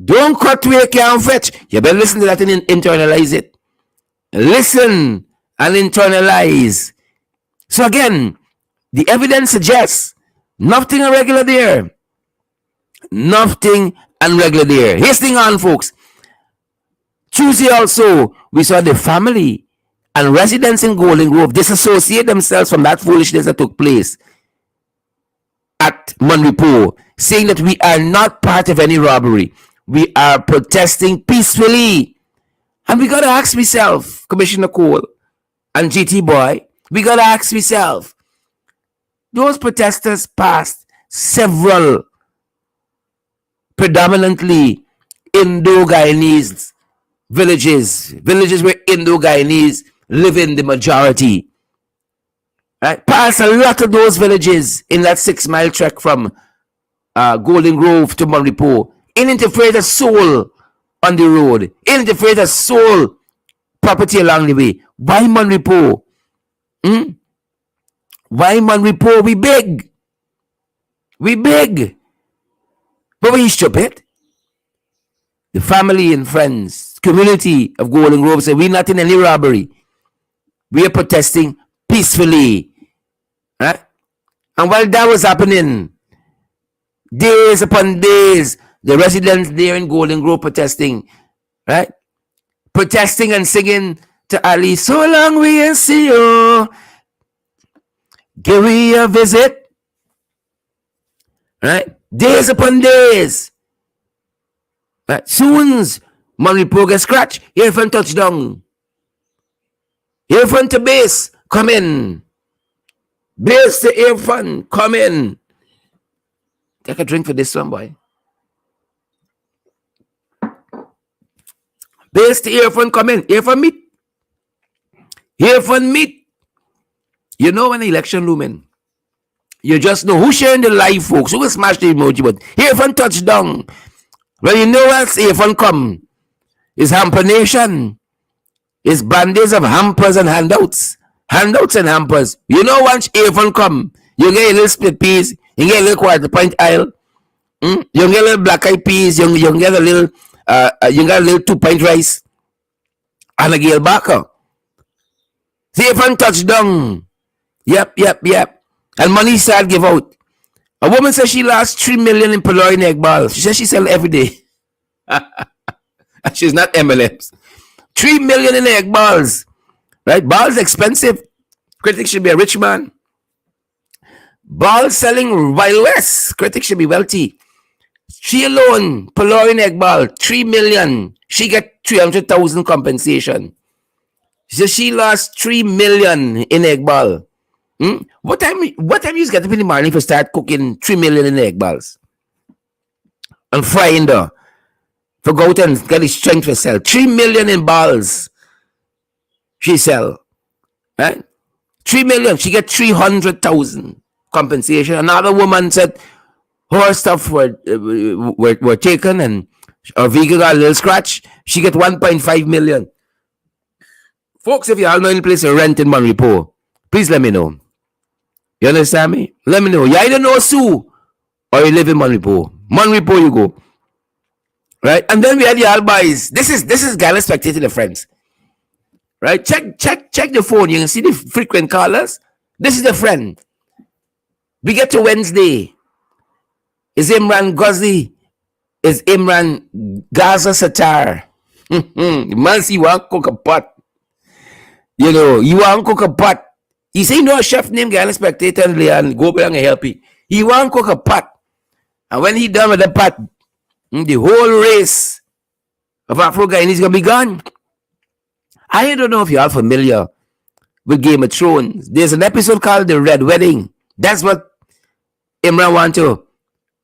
Don't cut where you can't fetch. You better listen to that and internalize it. Listen and internalize. So again, the evidence suggests nothing irregular there. Nothing irregular there. Hastening on, folks. Tuesday also, we saw the family and residents in Golden Grove disassociate themselves from that foolishness that took place at Monrepo, saying that we are not part of any robbery. We are protesting peacefully. And we got to ask myself, Commissioner Cole and GT Boy, we got to ask myself, those protesters passed several predominantly Indo-Guyanese villages where Indo-Guyanese live in the majority. Right? Pass a lot of those villages in that 6-mile trek from Golden Grove to Monrepo. In interfered a soul on the road. In interfered a soul property along the way. Why Monrepo? Why Monrepo? We big. We big. But we stupid. The family and friends, community of Golden Grove say we're not in any robbery. We are protesting peacefully. Right? And while that was happening, days upon days, the residents there in Golden Grove protesting, right? Protesting and singing to Ali, so long we ain't see you. Give we a visit. Right? Days upon days. Right? Soon as Monrepo gets scratched, here from touchdown. Here from to base, come in. Base to earphone, come in. Take a drink for this one, boy. Base to earphone, come in. Earphone meet. Earphone meet. You know when the election looming, you just know who's sharing the live, folks. Who will smash the emoji button. Earphone touchdown. Well, you know what's earphone come. It's Hamper Nation. It's bandits of hampers and handouts. Handouts and hampers. You know once earphone come, you get a little split peas, you get a little quarter pint aisle, you get a little black eyed peas, you get a little 2-pint rice, and a gale backer. Safe and touchdown. Yep. And money start give out. A woman says she lost 3 million in purloined egg balls. She says she sell every day. She's not MLMs. 3 million in egg balls. Right? Balls expensive. Critics should be a rich man. Balls selling Wild West. Critics should be wealthy. She alone, purloined egg ball, 3 million. She get 300,000 compensation. She says she lost 3 million in egg ball. What time you get up in the morning for start cooking 3 million in egg balls? And frying the for go out and get the strength to sell. 3 million in balls. She sell. Right? 3 million. She get 300,000 compensation. Another woman said her stuff were taken and her vehicle got a little scratch. She get 1.5 million. Folks, if you all know any place to rent in Monrepo, please let me know. You understand me? Let me know. You either know Sue or you live in Monrepo. Monrepo you go. Right? And then we had the Albies. This is Gala Spectator, the friends. Right? Check the phone. You can see the frequent callers. This is the friend. We get to Wednesday. Is Imran Ghazi? Is Imran Gaza Satar? Man, see, you want cook a pot. You know, you want cook a pot. He say, you know, a chef named Gala Spectator and go back and help you. He want cook a pot. And when he done with the pot, the whole race of Afro-Guyanese is going to be gone. I don't know if you are familiar with Game of Thrones. There's an episode called The Red Wedding. That's what Imran want to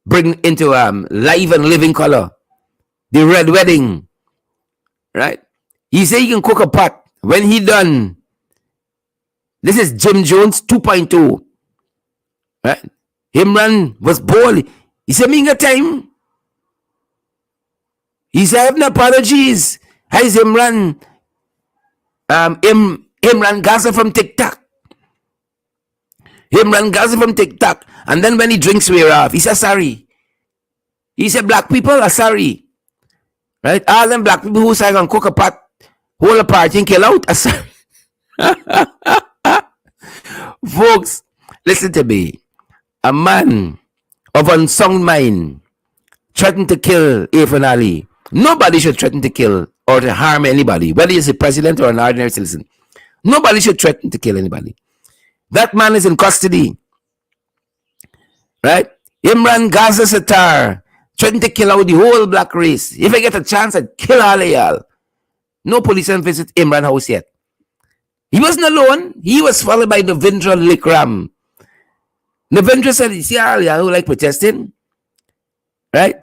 bring into live and living color. The Red Wedding. Right? He say he can cook a pot. When he done, this is Jim Jones 2.2. Right? Imran was bold. He said, me got time. He said, I have no apologies. Hi, Imran. Imran Gaza from TikTok. Imran Gaza from TikTok. And then when he drinks wear off, he said, sorry. He said, black people are sorry. Right? All them black people who say I can cook a pot, hold a party and kill out are sorry. Folks, listen to me. A man of unsound mind threatened to kill Irfan Ali. Nobody should threaten to kill or to harm anybody, whether he's a president or an ordinary citizen. Nobody should threaten to kill anybody. That man is in custody. Right? Imran Gaza Satar threatened to kill out the whole black race. If I get a chance, I'd kill all of y'all. No police have visited Imran house yet. He wasn't alone. He was followed by Navindra Likram. Navindra said, see all y'all who like protesting? Right?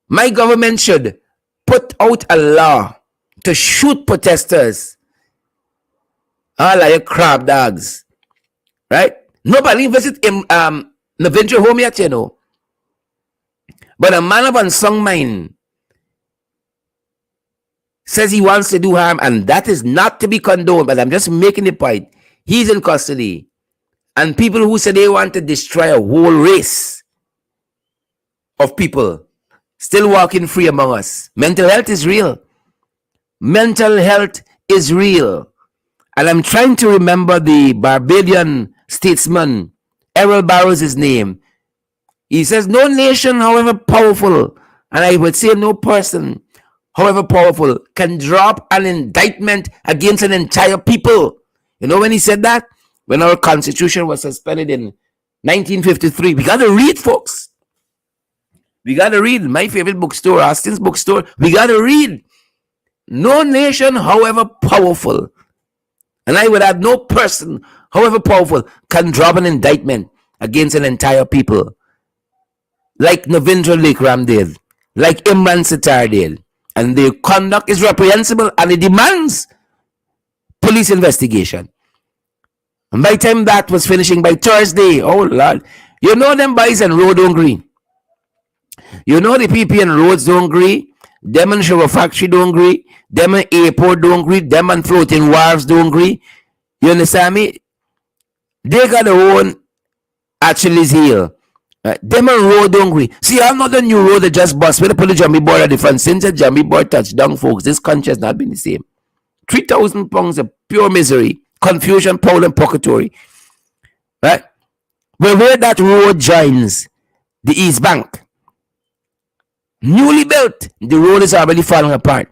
My government should put out a law to shoot protesters. All like crab dogs. Right? Nobody visit Navindra home yet, you know. But a man of unsound mind says he wants to do harm, and that is not to be condoned, but I'm just making the point. He's in custody. And people who say they want to destroy a whole race of people still walking free among us. Mental health is real. Mental health is real. And I'm trying to remember the Barbadian statesman, Errol Barrows, his name. He says, no nation, however powerful, and I would say no person, however powerful, can drop an indictment against an entire people. You know when he said that? When our constitution was suspended in 1953. We got to read, folks. We got to read. My favorite bookstore, Austin's bookstore. We got to read. No nation, however powerful, and I would add no person, however powerful, can drop an indictment against an entire people. Like Navindra Likram did. Like Imran Satar did. And their conduct is reprehensible and it demands police investigation. And by the time that was finishing by Thursday, oh Lord, you know them boys and road don't agree. You know the people in roads don't agree. Them and sugar factory don't agree. Them and airport don't agree. Them and floating wharves don't agree. You understand me? They got their own Achilles heel. Them and road don't agree. See, I'm not the new road that just bust. When they put the Jammy board at the front, since the Jammy board touched down, folks, this country has not been the same. 3,000 pounds of pure misery Confusion, Paul, and Purgatory, right? Where that road joins the East Bank, newly built, the road is already falling apart.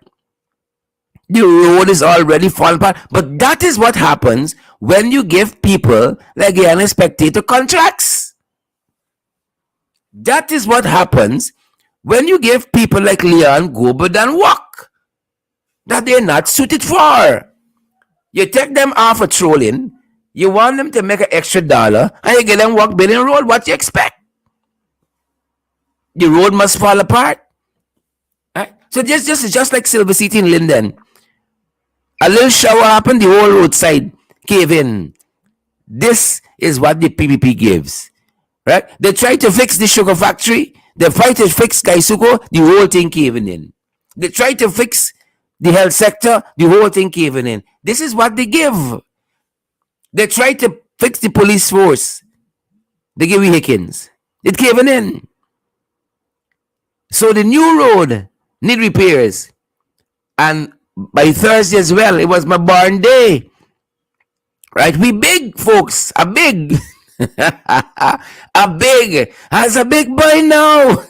The road is already falling apart. But that is what happens when you give people like Guyana Spectator contracts. That is what happens when you give people like Leon Gobert and work that they're not suited for. You take them off a trolling, you want them to make an extra dollar, and you get them work building road. What do you expect? The road must fall apart. Right? So just like Silver City in Linden. A little shower happened, the whole roadside cave in. This is what the PPP gives. Right? They try to fix the sugar factory. They try to fix Kaisuko, the whole thing caving in. They try to fix the health sector, the whole thing caving in. This is what they give. They try to fix the police force. They give you Hickens. It caving in. So the new road need repairs. And by Thursday as well, it was my born day. Right? We big, folks. A big. A big. As a big boy now.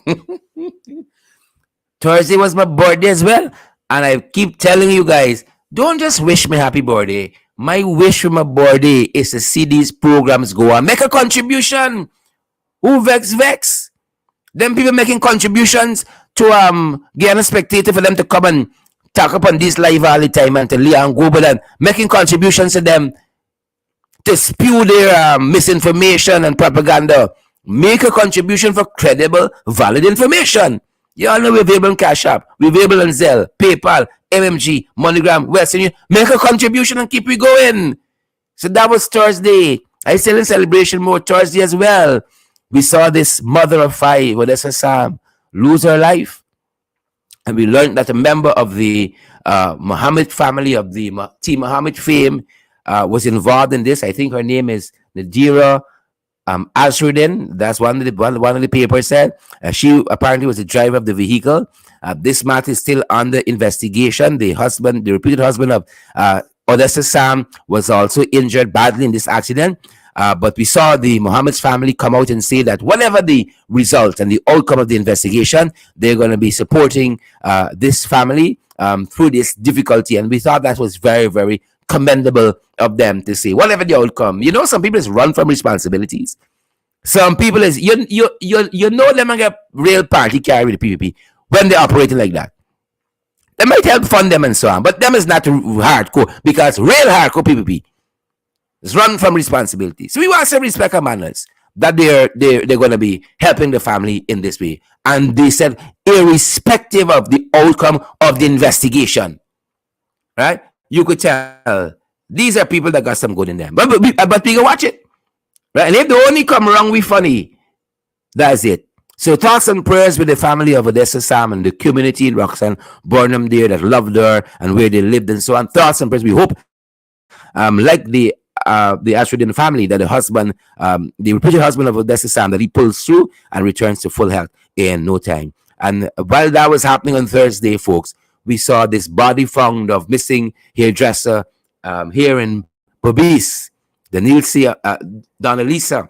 Thursday was my birthday as well. And I keep telling you guys, don't just wish me happy birthday. My wish for my birthday is to see these programs go and make a contribution. Who vex? Them people making contributions to Guyana Spectator for them to come and talk up on this live all the time and to Leon Gobert and making contributions to them to spew their misinformation and propaganda. Make a contribution for credible, valid information. You all know we're available on Cash App, we're available on Zelle, PayPal, MMG, MoneyGram, Western Union. Make a contribution and keep it going. So that was Thursday. I still in celebration mode Thursday as well. We saw this mother of five, Odessa Sam, lose her life. And we learned that a member of the Muhammad family, of the Team Muhammad fame, was involved in this. I think her name is Nadira Azruddin. That's one of the papers said. She apparently was the driver of the vehicle. This matter is still under investigation. The reputed husband of Odessa Sam was also injured badly in this accident. But we saw the Muhammad's family come out and say that whatever the result and the outcome of the investigation, they're going to be supporting this family through this difficulty. And we thought that was very, very commendable of them to say, whatever the outcome. You know, some people just run from responsibilities. Some people is, you know them and get real party carry with the PPP when they're operating like that. They might help fund them and so on, but them is not hardcore, because real hardcore PPP is run from responsibility. So we want some respect and manners that they're going to be helping the family in this way. And they said, irrespective of the outcome of the investigation, right? You could tell these are people that got some good in them. But we can watch it, right? And if they only come wrong, we funny. That's it. So thoughts and prayers with the family of Odessa Sam and the community in Roxanne Burnham there that loved her and where they lived and so on. Thoughts and prayers. We hope, like the Ashridin family, that the husband, the reputed husband of Odessa Sam, that he pulls through and returns to full health in no time. And while that was happening on Thursday, folks, we saw this body found of missing hairdresser here in Bobis, the Nilsia Donalisa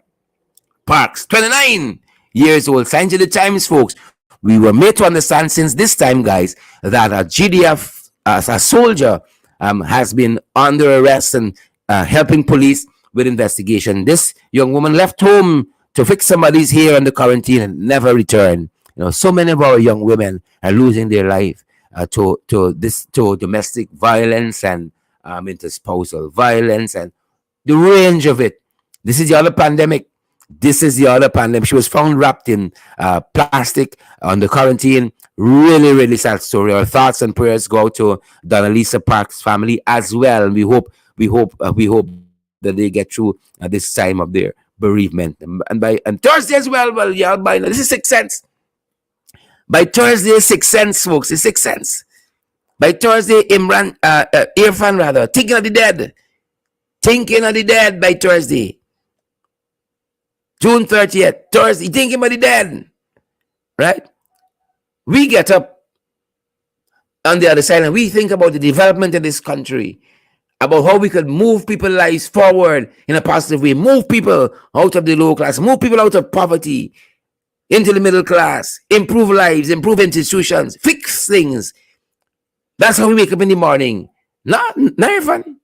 Parks, 29 years old. Signs of the times, folks. We were made to understand since this time, guys, that a GDF, a soldier, has been under arrest and helping police with investigation. This young woman left home to fix somebody's hair under quarantine and never returned. You know, so many of our young women are losing their life to domestic violence and interspousal violence and the range of it. This is the other pandemic. She was found wrapped in plastic under quarantine. Really, really sad story. Our thoughts and prayers go to Donalisa Parks' family as well. And we hope that they get through this time of their bereavement. And Thursday as well. Well, yeah, this is 6 cents. By Thursday, 6 cents, folks. It's 6 cents. By Thursday, Irfan rather, thinking of the dead. Thinking of the dead by Thursday. June 30th, Thursday, thinking about the dead. Right? We get up on the other side and we think about the development of this country. about how we could move people's lives forward in a positive way, move people out of the low class, move people out of poverty into the middle class, improve lives, improve institutions, fix things. That's how we wake up in the morning. Not Irfan.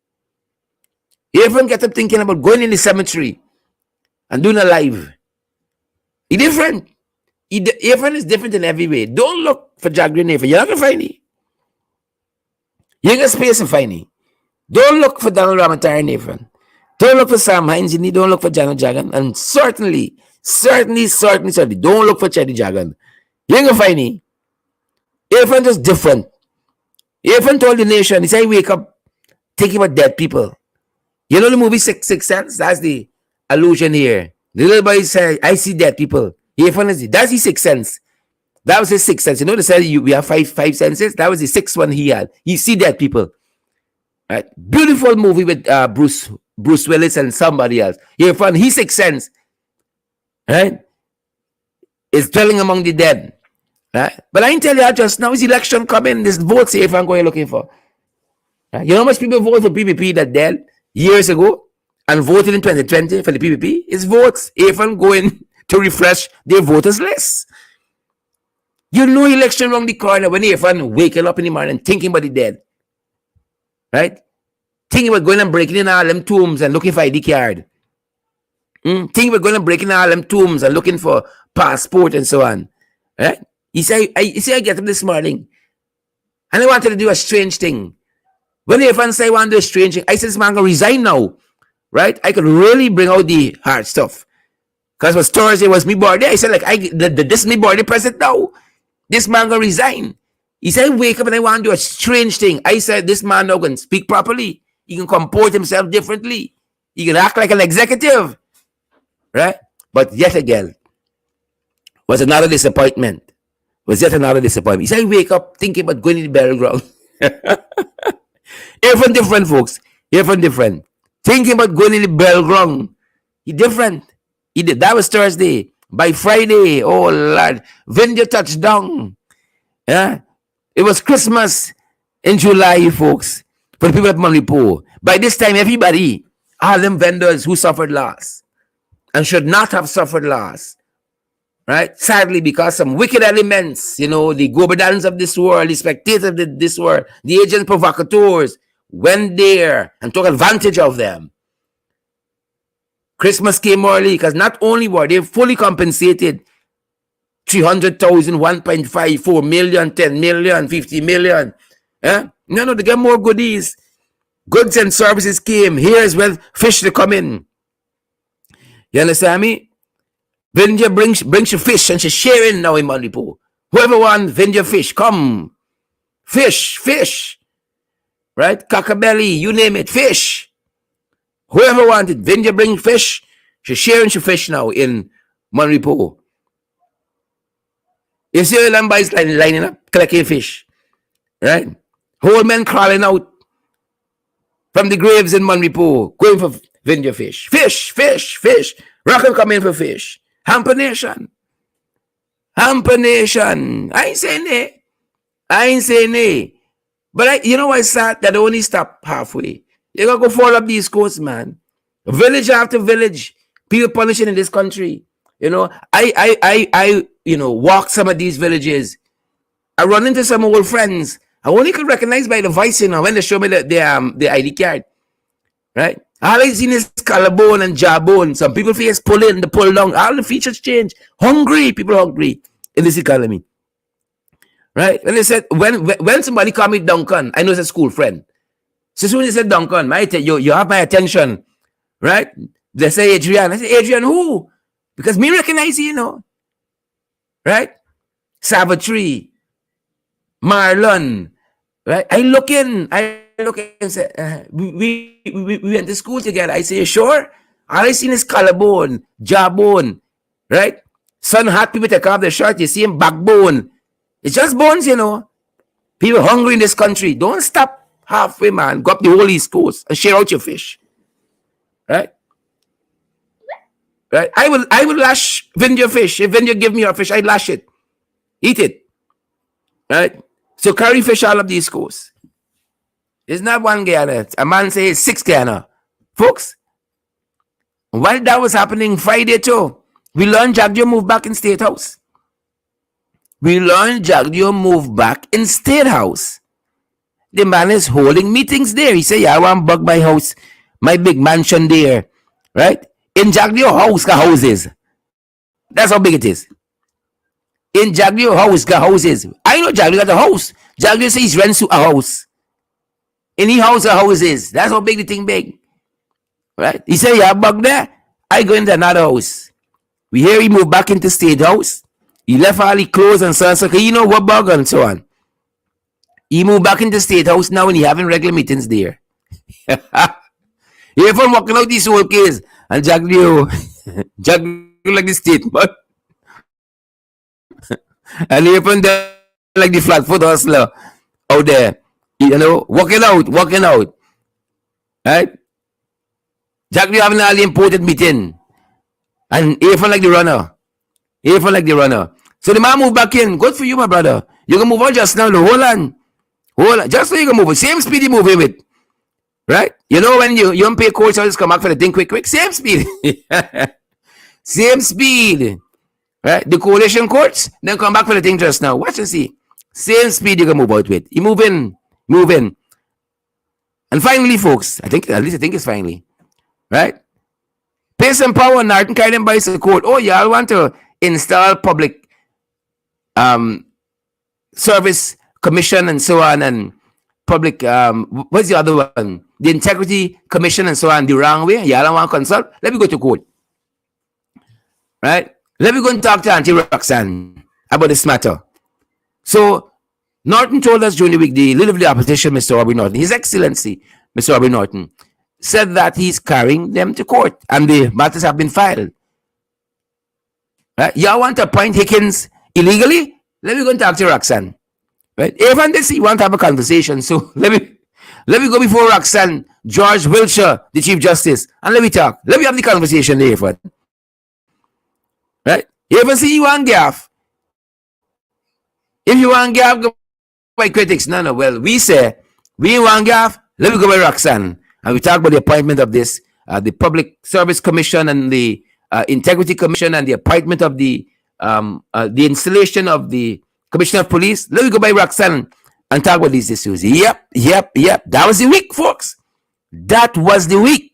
Irfan get up thinking about going in the cemetery and doing a live. He different. Irfan is different in every way. Don't look for Jagrin Irfan. You're not going to find it. You ain't got space to find it. Don't look for Donald Ramatari Irfan. Don't look for Sam Hines. Don't look for Janet Jagan. And certainly, don't look for Chedi Jagan. You ain't going to find it. Irfan is different. Irfan told the nation, he said, I wake up thinking about dead people. You know the movie Sixth Sense? That's the allusion here. The little boy said, I see dead people. Irfan is, that's his sixth sense. That was his sixth sense. You know, they said we have five senses. That was the sixth one he had. He see dead people. Right? Beautiful movie with Bruce Willis and somebody else. Irfan, his sixth sense, right, is dwelling among the dead. Right? But I can tell you just now, is election coming, this votes Irfan going looking for. Right? You know how much people vote for PPP that dead years ago and voted in 2020 for the PPP? It's votes Irfan going to refresh their voters list. You know election around the corner when Irfan waking up in the morning thinking about the dead. Right? Thinking about going and breaking in all them tombs and looking for ID card. Thinking about going and breaking all them tombs and looking for passport and so on. Right? He said, I get up this morning and I wanted to do a strange thing. When Irfan said I want to do a strange thing, I said, this man going to resign now. Right? I could really bring out the hard stuff. Because it was Thursday, it was me birthday. I said, this is me birthday present now. This man going to resign. He said, I wake up and I want to do a strange thing. I said, this man now can speak properly. He can comport himself differently. He can act like an executive. Right? But yet again, was another disappointment. He said, I wake up thinking about going to the burial ground. Irfan different, folks. Irfan different. Thinking about going in the burial ground. He different. He did. That was Thursday. By Friday, oh Lord, Vindia touchdown. Yeah. It was Christmas in July, folks, for the people at Manipo. By this time, everybody, all them vendors who suffered loss and should not have suffered loss, right? Sadly, because some wicked elements, the Gobadans of this world, the spectators of this world, the agent provocateurs went there and took advantage of them. Christmas came early because not only were they fully compensated 300,000, 1.5, 4 million, 10 million, 50 million. No, they get more goodies. Goods and services came. Here's where fish they come in. You understand me? Vinja brings you fish and she's sharing now in Manipo. Whoever wants Vinja fish, come. Fish. Right? Cockabelly, you name it, fish. Whoever wanted, Vinja bring fish. She's sharing she fish now in Manipo. You see them boys lining up, collecting fish. Right? Whole men crawling out from the graves in Manipo, going for Vinja fish. Fish. Rocket coming for fish. Hamper Nation. I ain't saying nay. But I sad that they only stop halfway. You gotta go fall up these coasts, man. Village after village, people punishing in this country. I walk some of these villages. I run into some old friends. I only could recognize by the voice, when they show me the ID card. Right? All I seen is collarbone and jawbone. Some people face pull in, the pull down. All the features change. People hungry in this economy. Right? When they said, when somebody called me Duncan, I know it's a school friend. So soon as they said Duncan, you have my attention. Right? They say Adrian. I say, Adrian who? Because me recognize you, Right? Savitri, Marlon. Right? I look in and say, we went to school together. I say, you sure? All I seen is collarbone, jawbone. Right? Sun hot, people take off their shirt, you see him backbone. It's just bones, People hungry in this country. Don't stop halfway, man. Go up the whole East Coast and share out your fish. Right? Right? I will lash Vinja fish. If Vinja give me your fish, I lash it. Eat it. Right? So carry fish all of the East Coast. It's not one Guyana. A man says 6 Guyana. Folks, while that was happening Friday too, we learned Jagdio moved back in State House. We learned Jagdio moved back in State House. The man is holding meetings there. He said, yeah, I want to bug my house, my big mansion there. Right? In Jagdio house got houses. That's how big it is. In Jagdio house got houses. I know Jagdio got a house. Jagdio says he rents a house. In his house are houses. That's how big the thing big. Right? He said, yeah, bug there. I go into another house. We hear he moved back into State House. He left all his clothes and so on. So you know what bug and so on. He moved back into State House now and he having regular meetings there. He from walking out this whole case and Jagdio like the state, but and he from there like the flat-foot hustler out there, you know, walking out, right? Jagdio having all the important meeting, and he from like the runner, So the man moved back in. Good for you, my brother. You can move on just now. Hold on. Just so you can move it. Same speed you move with. Right? You know when you don't pay coach, just come back for the thing quick. Same speed. Same speed. Right? The coalition courts, then come back for the thing just now. Watch and see. Same speed you can move out with. You move in. And finally, folks, at least I think it's finally. Right? Pace and power, Norton carry them by the court. Oh, y'all want to install public service commission and so on, and public what's the other one? The integrity commission and so on, the wrong way. Y'all don't want to consult. Let me go to court. Right? Let me go and talk to Auntie Roxanne about this matter. So Norton told us during the week, the leader of the opposition, Mr. Aubrey Norton, His Excellency, Mr. Aubrey Norton, said that he's carrying them to court and the matters have been filed. Right? Y'all want to appoint Hickens illegally? Let me go and talk to Roxanne. Right? Even this, you want to have a conversation. So let me go before Roxanne, George Wiltshire, the Chief Justice, and let me talk. Let me have the conversation there, Evan. Right? You ever see you want gaff? If you want gaff, go by critics. No. Well, we say we want gaff. Let me go by Roxanne, and we talk about the appointment of this, the Public Service Commission and the Integrity Commission, and the appointment of the installation of the Commissioner of Police. Let me go by Roxanne and talk about these issues. Yep. That was the week, folks. That was the week.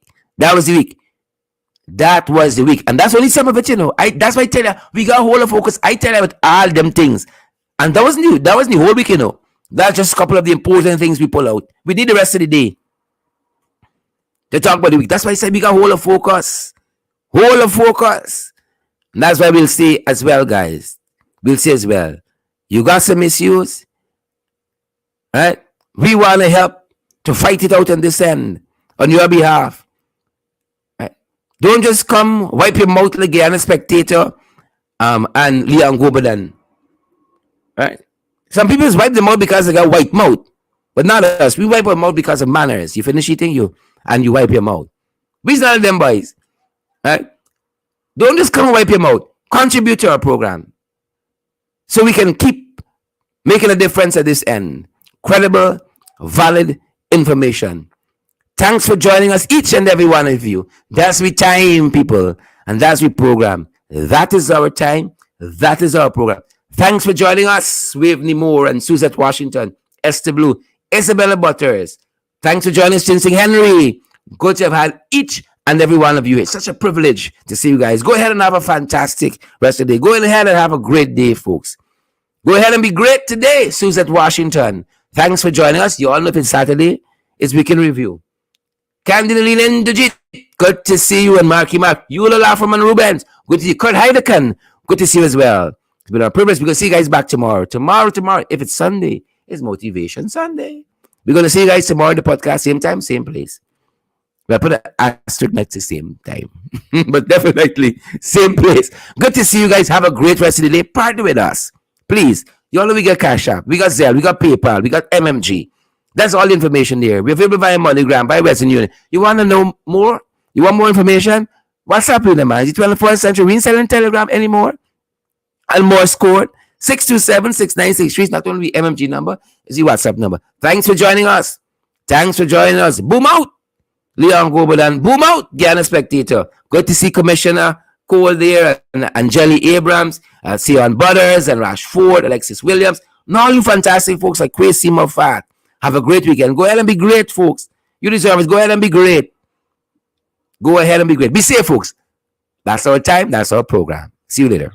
And that's only some of it, you know. That's why I tell you, we got a whole of focus. I tell you about all them things. And that wasn't the whole week, you know. That's just a couple of the important things we pull out. We did the rest of the day to talk about the week. That's why I said we got a whole of focus. And that's why we'll say as well, guys. We'll say as well. You got some issues, right? We want to help to fight it out on this end, on your behalf. Right? Don't just come wipe your mouth like a spectator and Leon Goberdan. Right? Some people just wipe their mouth because they got white mouth, but not us. We wipe our mouth because of manners. You finish eating, you wipe your mouth. We's not them boys. Right? Don't just come and wipe your mouth. Contribute to our program so we can keep making a difference at this end. Credible, valid information. Thanks for joining us, each and every one of you. That's we time, people, and that's we program. That is our time. That is our program. Thanks for joining us, Waveney Moore and Suzette Washington, Esther Blue, Isabella Butters. Thanks for joining us, Jinsing Henry. Good to have had each and every one of you. It's such a privilege to see you guys. Go ahead and have a fantastic rest of the day. Go ahead and have a great day, folks. Go ahead and be great today, Suzette Washington. Thanks for joining us. You all know it's Saturday. It's Weekend Review. Candy Leland Dujit. Good to see you. And Marky Mark. Eula Lafferman Rubens. Good to see you. Kurt Heidecken. Good to see you as well. It's been our privilege. We're going to see you guys back tomorrow. Tomorrow. If it's Sunday, it's Motivation Sunday. We're going to see you guys tomorrow in the podcast. Same time, same place. We'll put an asterisk next to same time. But definitely same place. Good to see you guys. Have a great rest of the day. Partner with us. Please. You all know we got Cash App. We got Zelle. We got PayPal. We got MMG. That's all the information there. We're available via MoneyGram, by Western Union. You want to know more? You want more information? WhatsApp with them, man. Is it 21st century? We ain't selling Telegram anymore. And more scored. 627-6963 is not only the MMG number, it's the WhatsApp number. Thanks for joining us. Thanks for joining us. Boom out. Leon Gobodan. Boom out. Ghana Spectator. Good to see Commissioner Cole there and Jelly Abrams. Sion Butters and Rashford, Alexis Williams. And all you fantastic folks like Quasi Moffat. Have a great weekend. Go ahead and be great, folks. You deserve it. Go ahead and be great. Go ahead and be great. Be safe, folks. That's our time. That's our program. See you later.